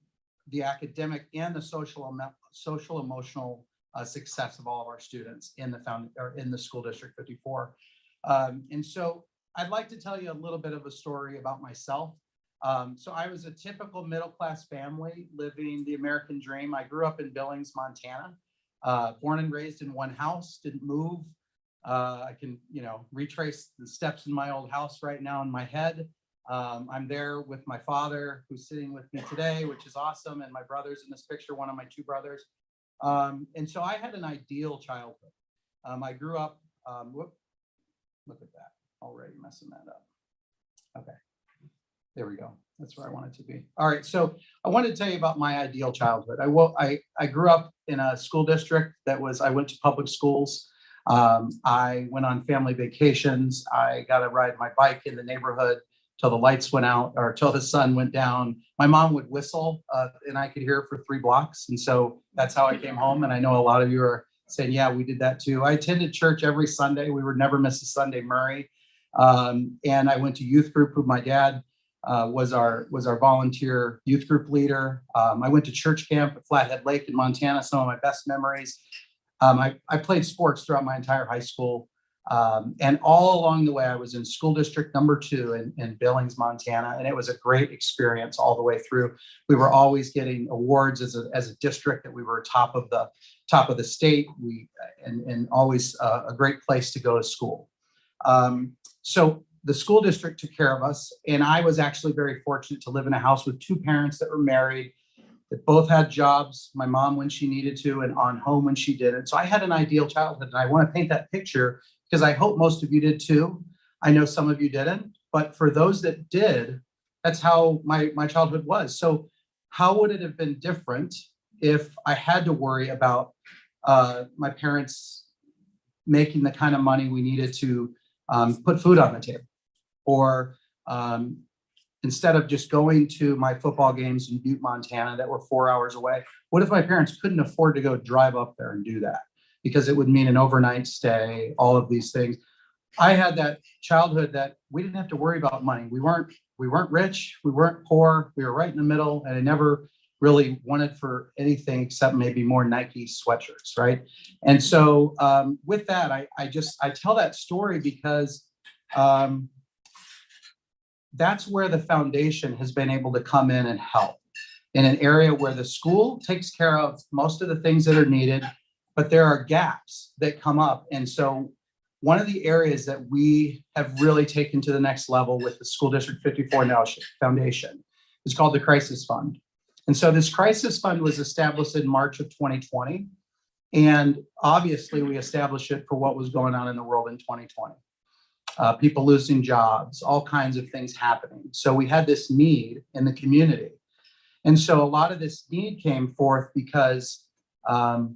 the academic and the social emotional success of all of our students in the school district 54. And so I'd like to tell you a little bit of a story about myself. So I was a typical middle-class family living the American dream. I grew up in Billings, Montana, born and raised in one house, didn't move. I can, retrace the steps in my old house right now in my head. I'm there with my father, who's sitting with me today, which is awesome. And my brothers in this picture, one of my two brothers. And so I had an ideal childhood. I grew up, look at that, already messing that up. Okay, there we go. That's where I want it to be. All right, so I wanted to tell you about my ideal childhood. I grew up in a school district I went to public schools. I went on family vacations. I got to ride my bike in the neighborhood till the lights went out or till the sun went down. My mom would whistle and I could hear her for 3 blocks. And so that's how I came home. And I know a lot of you are saying, yeah, we did that too. I attended church every Sunday. We would never miss a Sunday Murray. And I went to youth group, who my dad was our volunteer youth group leader. I went to church camp at Flathead Lake in Montana, some of my best memories. I played sports throughout my entire high school. And all along the way, I was in school district number 2 in Billings, Montana. And it was a great experience all the way through. We were always getting awards as a district, that we were top of the state. And always a great place to go to school. So the school district took care of us. And I was actually very fortunate to live in a house with 2 parents that were married, that both had jobs, my mom when she needed to, and on home when she didn't. So I had an ideal childhood, and I want to paint that picture because I hope most of you did too. I know some of you didn't, but for those that did, that's how my childhood was. So how would it have been different if I had to worry about my parents making the kind of money we needed to put food on the table? Or instead of just going to my football games in Butte, Montana, that were 4 hours away, what if my parents couldn't afford to go drive up there and do that? Because it would mean an overnight stay, all of these things. I had that childhood that we didn't have to worry about money. We weren't rich, we weren't poor, we were right in the middle, and I never really wanted for anything except maybe more Nike sweatshirts, right? And so with that, I tell that story because that's where the foundation has been able to come in and help, in an area where the school takes care of most of the things that are needed, but there are gaps that come up. And so one of the areas that we have really taken to the next level with the School District 54 Foundation is called the Crisis Fund. And so this Crisis Fund was established in March of 2020. And obviously we established it for what was going on in the world in 2020. People losing jobs, all kinds of things happening. So we had this need in the community. And so a lot of this need came forth because the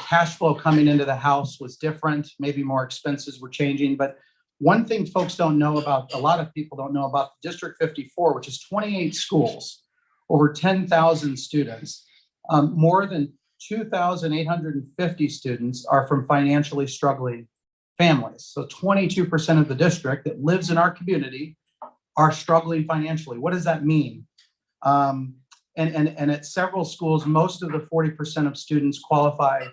cash flow coming into the house was different. Maybe more expenses were changing. But one thing folks don't know about, a lot of people don't know about District 54, which is 28 schools, over 10,000 students, more than 2,850 students are from financially struggling families. So 22% of the district that lives in our community are struggling financially. What does that mean? And at several schools, most of the 40% of students qualify,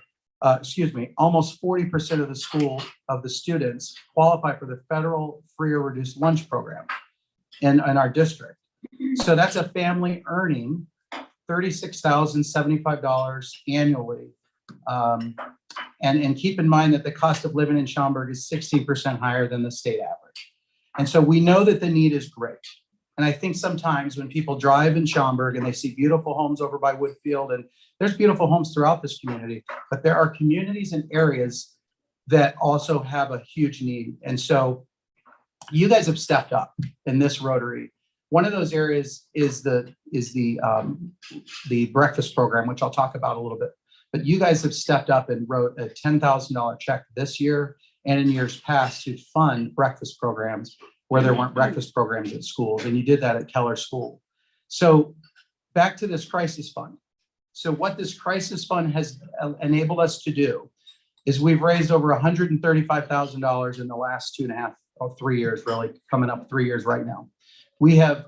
almost 40% of the students qualify for the federal free or reduced lunch program in our district. So that's a family earning $36,075 annually. And keep in mind that the cost of living in Schaumburg is 16% higher than the state average. And so we know that the need is great. And I think sometimes when people drive in Schaumburg and they see beautiful homes over by Woodfield, and there's beautiful homes throughout this community, but there are communities and areas that also have a huge need. And so you guys have stepped up in this Rotary. One of those areas is the breakfast program, which I'll talk about a little bit. But you guys have stepped up and wrote a $10,000 check this year and in years past to fund breakfast programs where there weren't breakfast programs at schools, and you did that at Keller School. So back to this crisis fund. So what this crisis fund has enabled us to do is we've raised over $135,000 in the last 2.5 or 3 years, really coming up 3 years right now. We have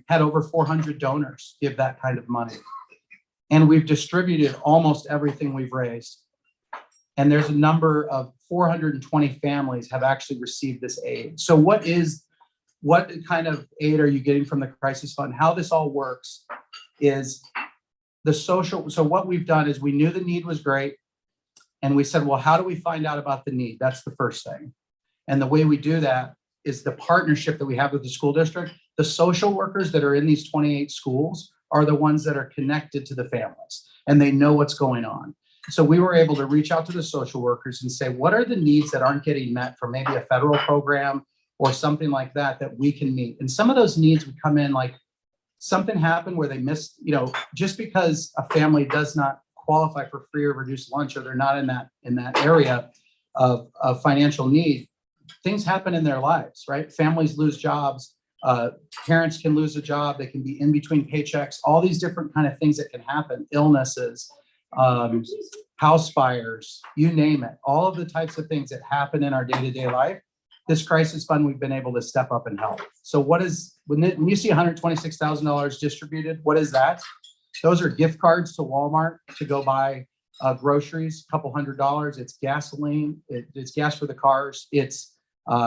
had over 400 donors give that kind of money. And we've distributed almost everything we've raised. And there's a number of 420 families have actually received this aid. So what kind of aid are you getting from the crisis fund? How this all works is the social. So what we've done is we knew the need was great. And we said, well, how do we find out about the need? That's the first thing. And the way we do that is the partnership that we have with the school district. The social workers that are in these 28 schools are the ones that are connected to the families and they know what's going on. So we were able to reach out to the social workers and say, what are the needs that aren't getting met for maybe a federal program or something like that that we can meet? And some of those needs would come in like something happened where they missed, just because a family does not qualify for free or reduced lunch, or they're not in that area of financial need, things happen in their lives, right? Families lose jobs. Parents can lose a job. They can be in between paychecks, all these different kind of things that can happen, illnesses, house fires, you name it, all of the types of things that happen in our day-to-day life. This crisis fund, we've been able to step up and help. So when you see $126,000 distributed, what is that? Those are gift cards to Walmart to go buy groceries, a couple $100. It's gasoline, it's gas for the cars, it's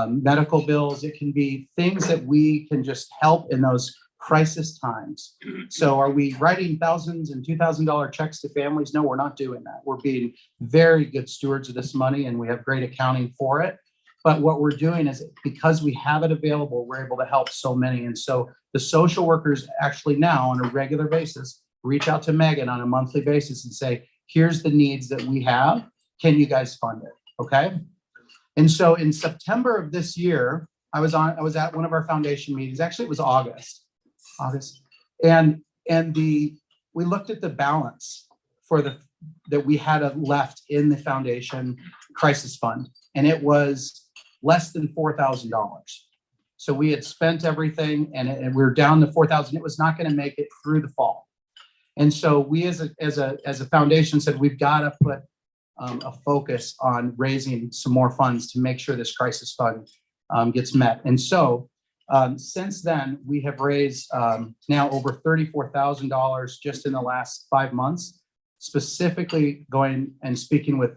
medical bills. It can be things that we can just help in those crisis times. So are we writing thousands and $2,000 checks to families? No, we're not doing that. We're being very good stewards of this money and we have great accounting for it. But what we're doing is because we have it available, we're able to help so many. And so the social workers actually now on a regular basis reach out to Megan on a monthly basis and say, here's the needs that we have. Can you guys fund it? Okay. And so in September of this year, I was at one of our foundation meetings. Actually, it was August. And we looked at the balance that we had left in the foundation crisis fund, and it was less than $4,000. So we had spent everything, and we were down to $4,000. It was not going to make it through the fall. And so we as a foundation said, we've got to put a focus on raising some more funds to make sure this crisis fund gets met. And so since then, we have raised now over $34,000 just in the last 5 months, specifically going and speaking with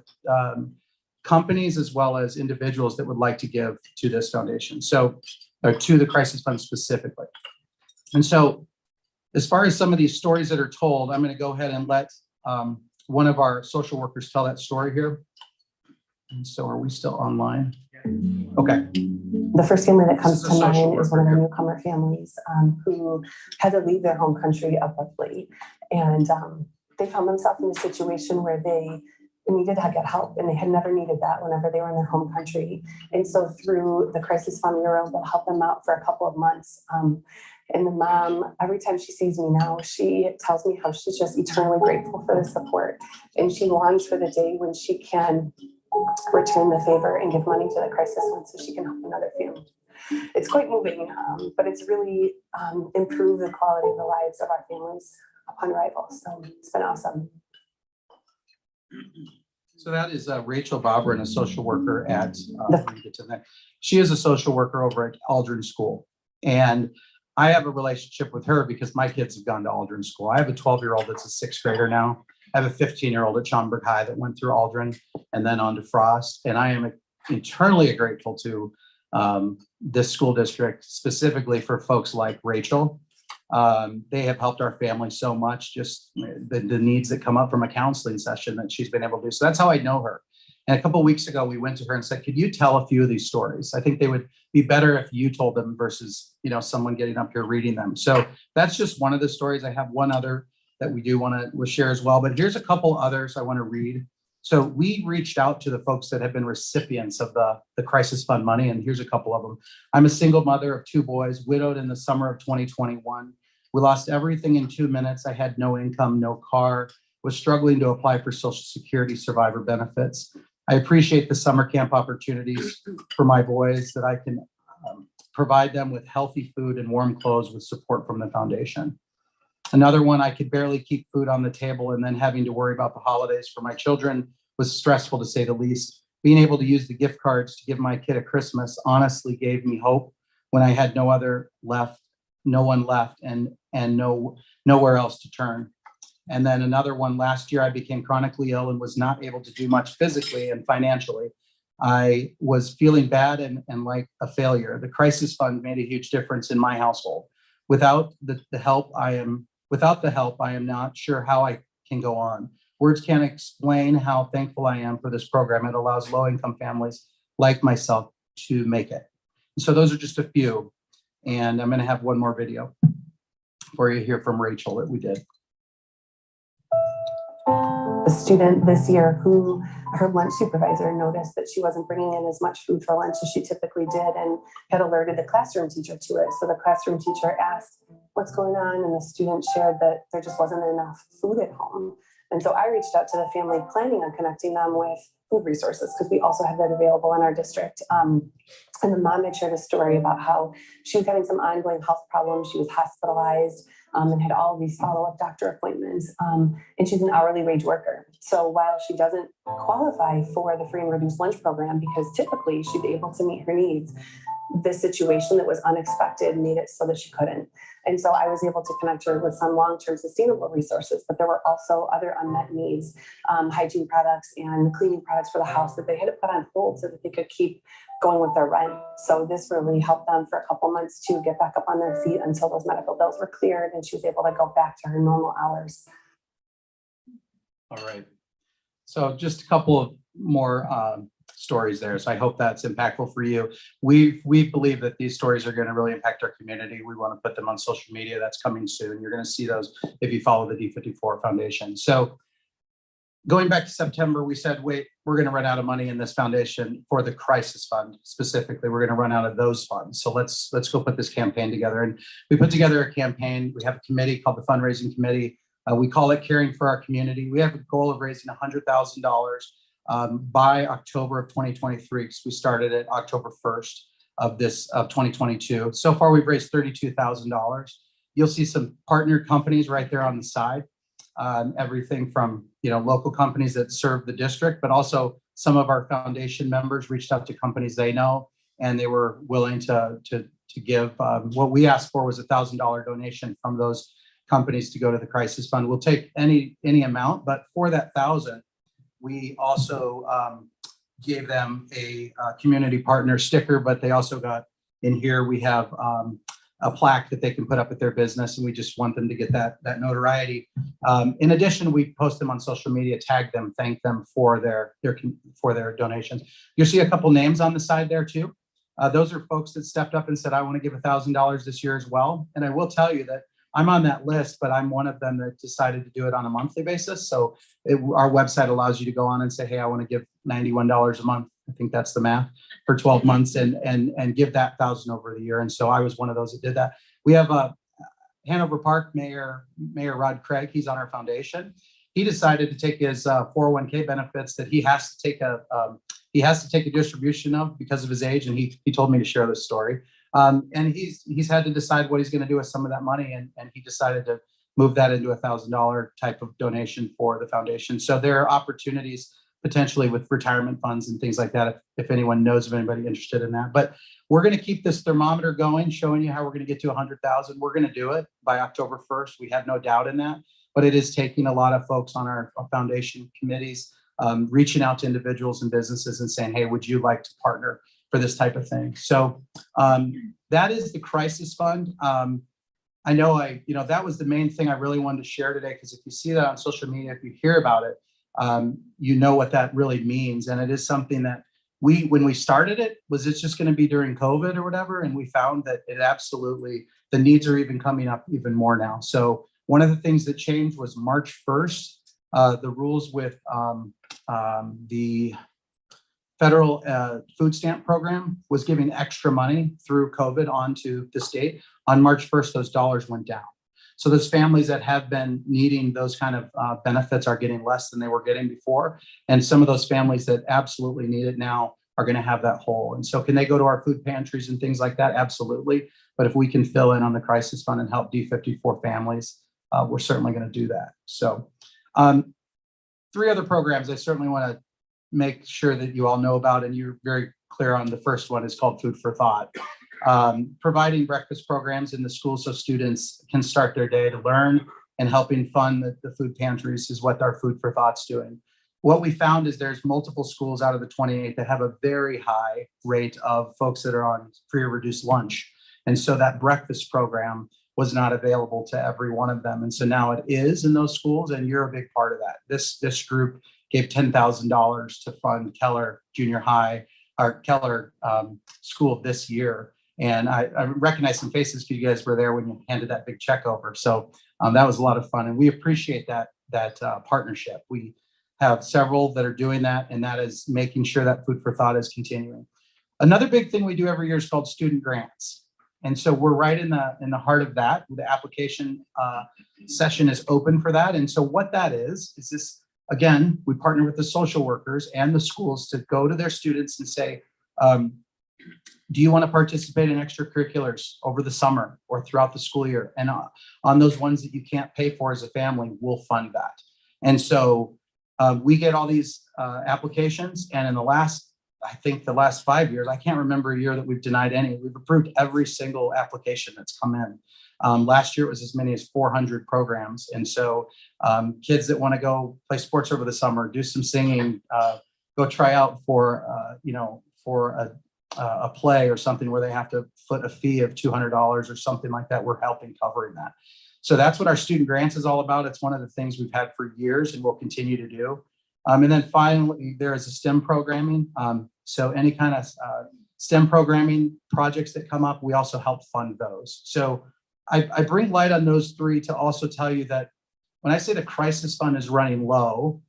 companies as well as individuals that would like to give to this foundation. So, or to the crisis fund specifically. And so as far as some of these stories that are told, I'm going to go ahead and let one of our social workers tell that story here. And so are we still online? Okay. The first family that comes to mind is one of the newcomer families who had to leave their home country abruptly. And they found themselves in a situation where they needed to get help, and they had never needed that whenever they were in their home country. And so through the crisis fund, we were able to help them out for a couple of months. And the mom, every time she sees me now, she tells me how she's just eternally grateful for the support. And she longs for the day when she can return the favor and give money to the crisis fund so she can help another family. It's quite moving, but it's really improved the quality of the lives of our families upon arrival. So it's been awesome. So that is Rachel Bobrin, a social worker at, she is a social worker over at Aldrin School. And I have a relationship with her because my kids have gone to Aldrin School. I have a 12-year-old that's a 6th grader now. I have a 15-year-old at Schaumburg High that went through Aldrin and then on to Frost. And I am eternally grateful to this school district, specifically for folks like Rachel. They have helped our family so much, just the needs that come up from a counseling session that she's been able to do. So that's how I know her. And a couple of weeks ago, we went to her and said, could you tell a few of these stories? I think they would be better if you told them versus, someone getting up here reading them. So that's just one of the stories. I have one other that we do want to share as well, but here's a couple others I want to read. So we reached out to the folks that have been recipients of the crisis fund money, and here's a couple of them. I'm a single mother of 2 boys, widowed in the summer of 2021. We lost everything in 2 minutes. I had no income, no car, was struggling to apply for Social Security survivor benefits. I appreciate the summer camp opportunities for my boys that I can provide them with healthy food and warm clothes with support from the foundation. Another one, I could barely keep food on the table, and then having to worry about the holidays for my children was stressful to say the least. Being able to use the gift cards to give my kid a Christmas honestly gave me hope when I had no one left and nowhere else to turn. And then another one, last year I became chronically ill and was not able to do much physically and financially. I was feeling bad and like a failure. The crisis fund made a huge difference in my household. Without the help, I am not sure how I can go on. Words can't explain how thankful I am for this program. It allows low-income families like myself to make it. So those are just a few. And I'm going to have one more video for you here from Rachel that we did. A student this year who her lunch supervisor noticed that she wasn't bringing in as much food for lunch as she typically did and had alerted the classroom teacher to it. So the classroom teacher asked, what's going on? And the student shared that there just wasn't enough food at home. And so I reached out to the family, planning on connecting them with food resources because we also have that available in our district. And the mom had shared a story about how she was having some ongoing health problems. She was hospitalized and had all of these follow-up doctor appointments. And she's an hourly wage worker. So while she doesn't qualify for the free and reduced lunch program, because typically she's able to meet her needs, this situation that was unexpected made it so that she couldn't. And so I was able to connect her with some long-term sustainable resources, but there were also other unmet needs, hygiene products and cleaning products for the house that they had to put on hold so that they could keep going with their rent. So this really helped them for a couple months to get back up on their feet until those medical bills were cleared and she was able to go back to her normal hours. All right. So just a couple of more stories there. So I hope that's impactful for you. We believe that these stories are going to really impact our community. We want to put them on social media. That's coming soon. You're going to see those if you follow the D54 Foundation. So going back to September, we said, wait, we're going to run out of money in this foundation for the crisis fund. Specifically, we're going to run out of those funds. So let's go put this campaign together. And we put together a campaign. We have a committee called the Fundraising Committee. We call it Caring for Our Community. We have a goal of raising $100,000 by October of 2023, because we started at October 1st of 2022. So far, we've raised $32,000. You'll see some partner companies right there on the side. Everything from local companies that serve the district, but also some of our foundation members reached out to companies they know, and they were willing to give. What we asked for was $1,000 donation from those companies to go to the crisis fund. We'll take any amount, but for that $1,000, we also gave them a community partner sticker, but they also got in here, we have a plaque that they can put up at their business, and we just want them to get that notoriety. In addition, we post them on social media, tag them, thank them for their donations. You'll see a couple names on the side there too. Those are folks that stepped up and said, I want to give $1,000 this year as well. And I will tell you that I'm on that list, but I'm one of them that decided to do it on a monthly basis. So our website allows you to go on and say, hey, I want to give $91 a month. I think that's the math for 12 months and give that $1,000 over the year. And so I was one of those that did that. We have Hanover Park Mayor Rod Craig. He's on our foundation. He decided to take his 401k benefits that he has to take a distribution of because of his age. And he told me to share this story. And he's had to decide what he's going to do with some of that money. And he decided to move that into $1,000 type of donation for the foundation. So there are opportunities potentially with retirement funds and things like that, if anyone knows of anybody interested in that. But we're going to keep this thermometer going, showing you how we're going to get to 100,000. We're going to do it by October 1st. We have no doubt in that, but it is taking a lot of folks on our foundation committees, reaching out to individuals and businesses and saying, hey, would you like to partner for this type of thing? So that is the crisis fund. I know that was the main thing I really wanted to share today, because if you see that on social media, if you hear about it, you know what that really means. And it is something that when we started it, was it's just going to be during COVID or whatever? And we found that it absolutely, the needs are even coming up even more now. So one of the things that changed was March 1st, the rules with the federal food stamp program was giving extra money through COVID onto the state. On March 1st, those dollars went down. So those families that have been needing those kind of benefits are getting less than they were getting before. And some of those families that absolutely need it now are going to have that hole. And so can they go to our food pantries and things like that? Absolutely. But if we can fill in on the crisis fund and help D54 families, we're certainly going to do that. So 3 other programs I certainly want to make sure that you all know about, and you're very clear on. The first one is called Food for Thought. Providing breakfast programs in the schools so students can start their day to learn, and helping fund the food pantries is what our Food for Thought's doing. What we found is there's multiple schools out of the 28 that have a very high rate of folks that are on free or reduced lunch. And so that breakfast program was not available to every one of them. And so now it is in those schools, and you're a big part of that. This group gave $10,000 to fund Keller Junior High, or Keller School this year. And I recognize some faces because you guys were there when you handed that big check over. So that was a lot of fun, and we appreciate that partnership. We have several that are doing that, and that is making sure that Food for Thought is continuing. Another big thing we do every year is called student grants. And so we're right in the heart of that. The application session is open for that. And so what that is this, again, we partner with the social workers and the schools to go to their students and say, do you want to participate in extracurriculars over the summer or throughout the school year? And on those ones that you can't pay for as a family, we'll fund that. And so we get all these applications, and in the last 5 years, I can't remember a year that we've denied any. We've approved every single application that's come in. Last year it was as many as 400 programs. And so kids that want to go play sports over the summer, do some singing, go try out for a play or something where they have to foot a fee of $200 or something like that, we're helping covering that. So that's what our student grants is all about. It's one of the things we've had for years and will continue to do. And then finally, there is a STEM programming. So any kind of STEM programming projects that come up, we also help fund those. So I bring light on those 3 to also tell you that when I say the crisis fund is running low,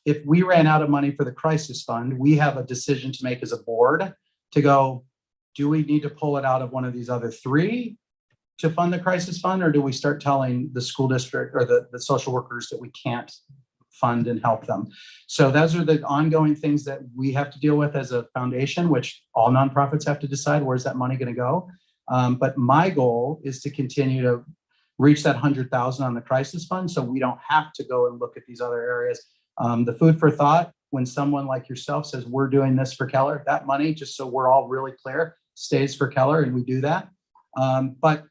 if we ran out of money for the crisis fund, we have a decision to make as a board to go, do we need to pull it out of one of these other 3 to fund the crisis fund, or do we start telling the school district or the social workers that we can't fund and help them? So those are the ongoing things that we have to deal with as a foundation, which all nonprofits have to decide, where's that money going to go? But my goal is to continue to reach that 100,000 on the crisis fund, so we don't have to go and look at these other areas. The Food for Thought, when someone like yourself says, we're doing this for Keller, that money, just so we're all really clear, stays for Keller, and we do that. But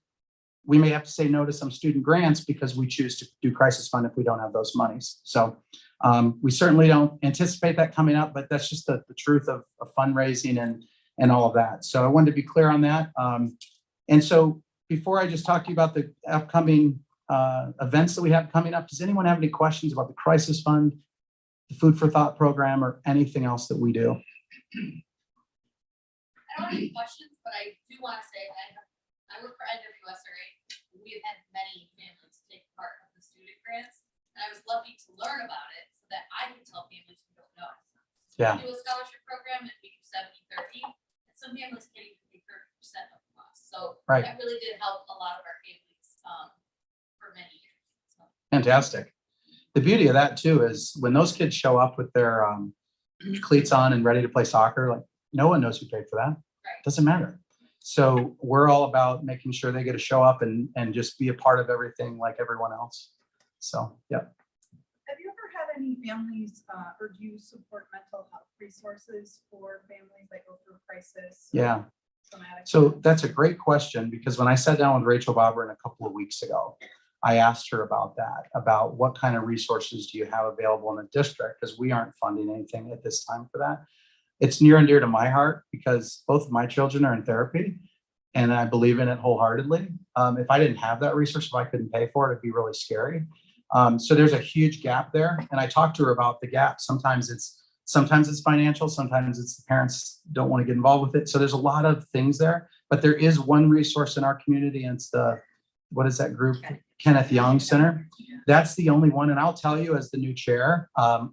we may have to say no to some student grants because we choose to do crisis fund if we don't have those monies. So we certainly don't anticipate that coming up, but that's just the truth of fundraising and all of that. So I wanted to be clear on that. And so before I just talk to you about the upcoming events that we have coming up, does anyone have any questions about the crisis fund, the Food for Thought program, or anything else that we do? I don't have any questions, but I do want to say I work for NWSRA. We have had many families take part of the student grants, and I was lucky to learn about it so that I can tell families who don't know. Yeah. We do a scholarship program and we do 70-30, and some families can't even pay 30% of the cost. So Right. that really did help a lot of our families for many years. So. Fantastic. The beauty of that too is when those kids show up with their cleats on and ready to play soccer, like no one knows who paid for that. Right. Doesn't matter. So we're all about making sure they get to show up and just be a part of everything like everyone else. So, yeah. Have you ever had any families, or do you support mental health resources for families that go through crisis? Yeah. Traumatic? So that's a great question, because when I sat down with Rachel Bobber a couple of weeks ago, I asked her about that, about what kind of resources do you have available in the district, because we aren't funding anything at this time for that. It's near and dear to my heart because both of my children are in therapy and I believe in it wholeheartedly. If I didn't have that resource, if I couldn't pay for it, it'd be really scary. So there's a huge gap there. And I talked to her about the gap. Sometimes it's financial, sometimes it's the parents don't want to get involved with it. So there's a lot of things there, but there is one resource in our community, and it's what is that group? Kenneth Young Center. That's the only one. And I'll tell you, as the new chair of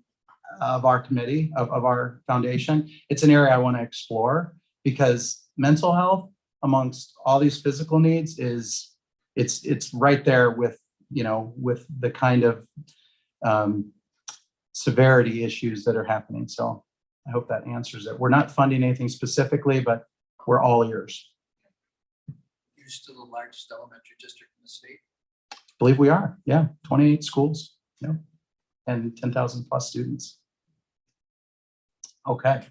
our committee, of our foundation, it's an area I want to explore, because mental health amongst all these physical needs it's right there with, with the kind of severity issues that are happening. So I hope that answers it. We're not funding anything specifically, but we're all ears. You're still the largest elementary district in the state. I believe we are. Yeah. 28 schools. Yeah. And 10,000 plus students. Okay.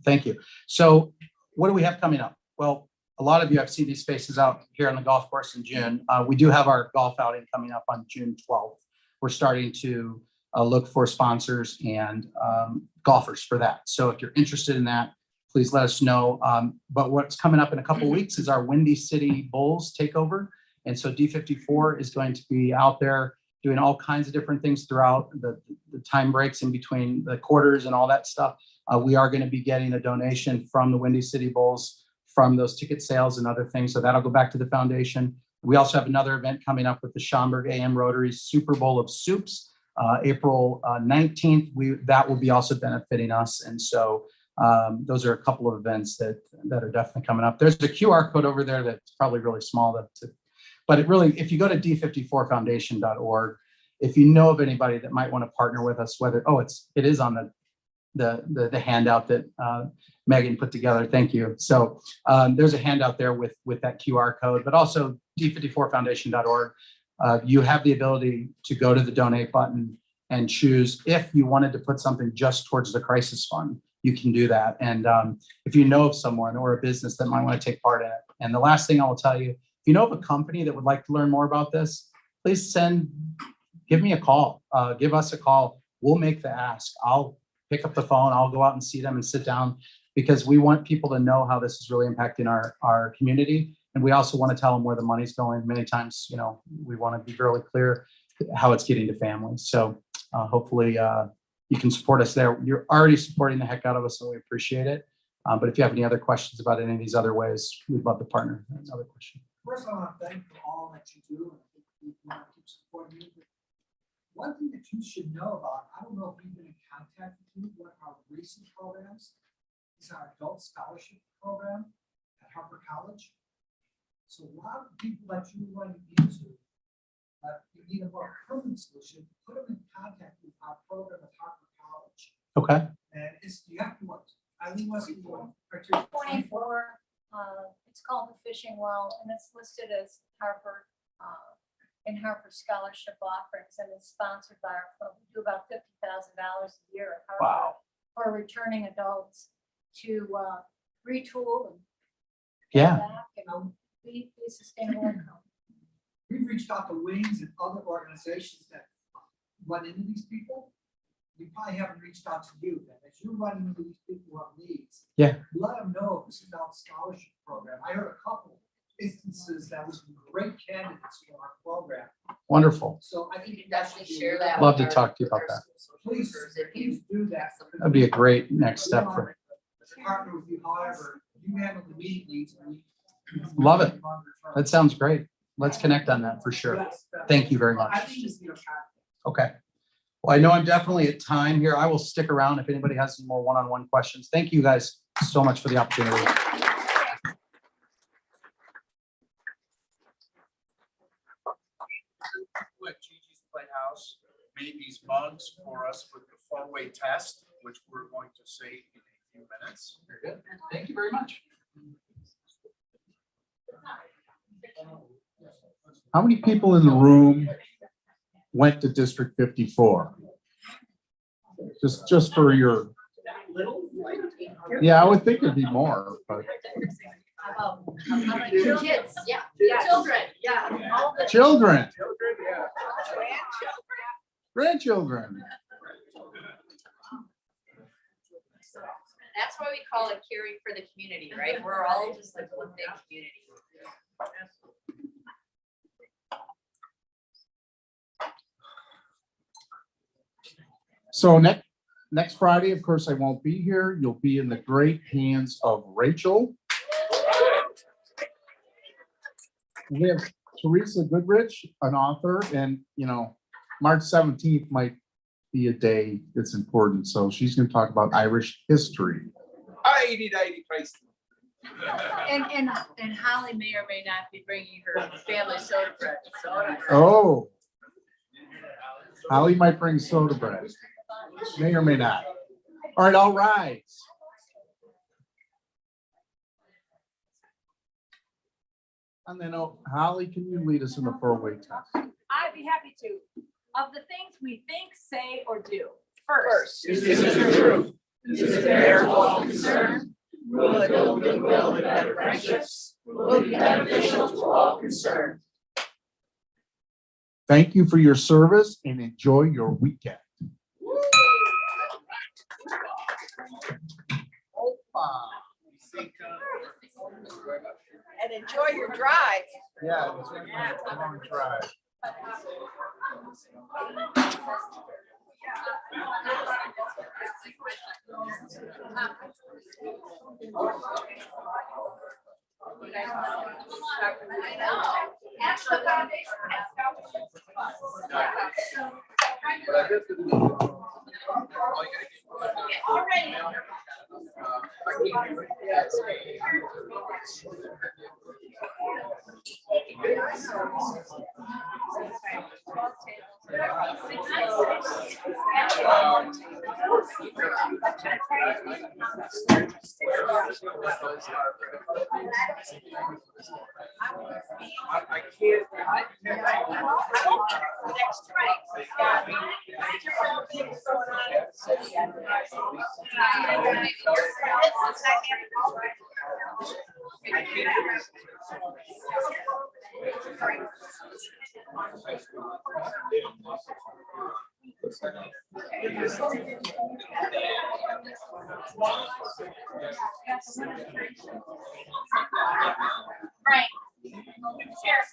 Thank you. So what do we have coming up? Well, a lot of you have seen these faces out here on the golf course in June. We do have our golf outing coming up on June 12th. We're starting to look for sponsors and golfers for that. So if you're interested in that, please let us know. But what's coming up in a couple of weeks is our Windy City Bulls takeover. And so D54 is going to be out there doing all kinds of different things throughout the time breaks in between the quarters and all that stuff. We are going to be getting a donation from the Windy City Bulls from those ticket sales and other things. So that'll go back to the foundation. We also have another event coming up with the Schaumburg AM Rotary Super Bowl of Soups. April 19th, that will be also benefiting us. And so those are a couple of events that are definitely coming up. There's a QR code over there that's probably really small, but it really, if you go to d54foundation.org, if you know of anybody that might want to partner with us, it is on the handout that Megan put together. Thank you. So there's a handout there with that QR code, but also d54foundation.org. You have the ability to go to the donate button and choose if you wanted to put something just towards the crisis fund, you can do that. And if you know of someone or a business that might want to take part in it. And the last thing I will tell you, if you know of a company that would like to learn more about this, please give me a call, give us a call. We'll make the ask. I'll pick up the phone. I'll go out and see them and sit down, because we want people to know how this is really impacting our community. And we also want to tell them where the money's going. Many times, we want to be really clear how it's getting to families. So hopefully you can support us there. You're already supporting the heck out of us, and we appreciate it. But if you have any other questions about any of these other ways, we'd love to partner. Another question. First, I want to thank you for all that you do. And I think we want to keep supporting you. But one thing that you should know about, I don't know if we've been in contact with you, one of our recent programs is our adult scholarship program at Harper College. So a lot of people that you run into, you need a more permanent solution, put them in contact with our program at Harper College. Okay. And you have to what? Eileen wants to go. 24, it's called the Fishing Well, and it's listed as Harper, in Harper Scholarship Offerings, and it's sponsored by our club. We do about $50,000 a year at Harper. Wow. For returning adults to retool and Yeah. back and be sustainable income. We've reached out to Wings and other organizations that run into these people. We probably haven't reached out to you, but as you're running into these people who have needs, Yeah. let them know of this adult scholarship program. I heard a couple instances that was great candidates for our program. Wonderful. So I think You can definitely share that. Love with to talk to you with about our that. school Please, supporters if please you- do that. That'd be a great next step for. Partner with you, however, you handle the immediate needs. Love it. That sounds great. Let's connect on that for sure. Thank you very much. I think just, Okay. Well, I know I'm definitely at time here. I will stick around if anybody has some more one-on-one questions. Thank you guys so much for the opportunity. At Gigi's Playhouse made these mugs for us with the 4-way test, which we're going to say in a few minutes. Very good. Thank you very much. How many people in the room went to District 54? Just for your, yeah, I would think it'd be more, but How about kids? Yeah. Children, yeah. All the children, grandchildren. That's why we call it caring for the community, right? We're all just like one big community. So next Friday, of course, I won't be here. You'll be in the great hands of Rachel. We have Teresa Goodrich, an author, and March 17th might be a day that's important. So she's going to talk about Irish history. And Holly may or may not be bringing her family soda bread. Oh, Holly might bring soda bread. May or may not. All right, all rise. And then, Holly, can you lead us in the 4-way test? I'd be happy to. Of the things we think, say, or do. First. Is this true? Is it fair to all concerned? Will it build goodwill and better friendships? Will it be beneficial to all concerned? Thank you for your service and enjoy your weekend. And enjoy your drive. Yeah, it's been a long drive. Right. Share.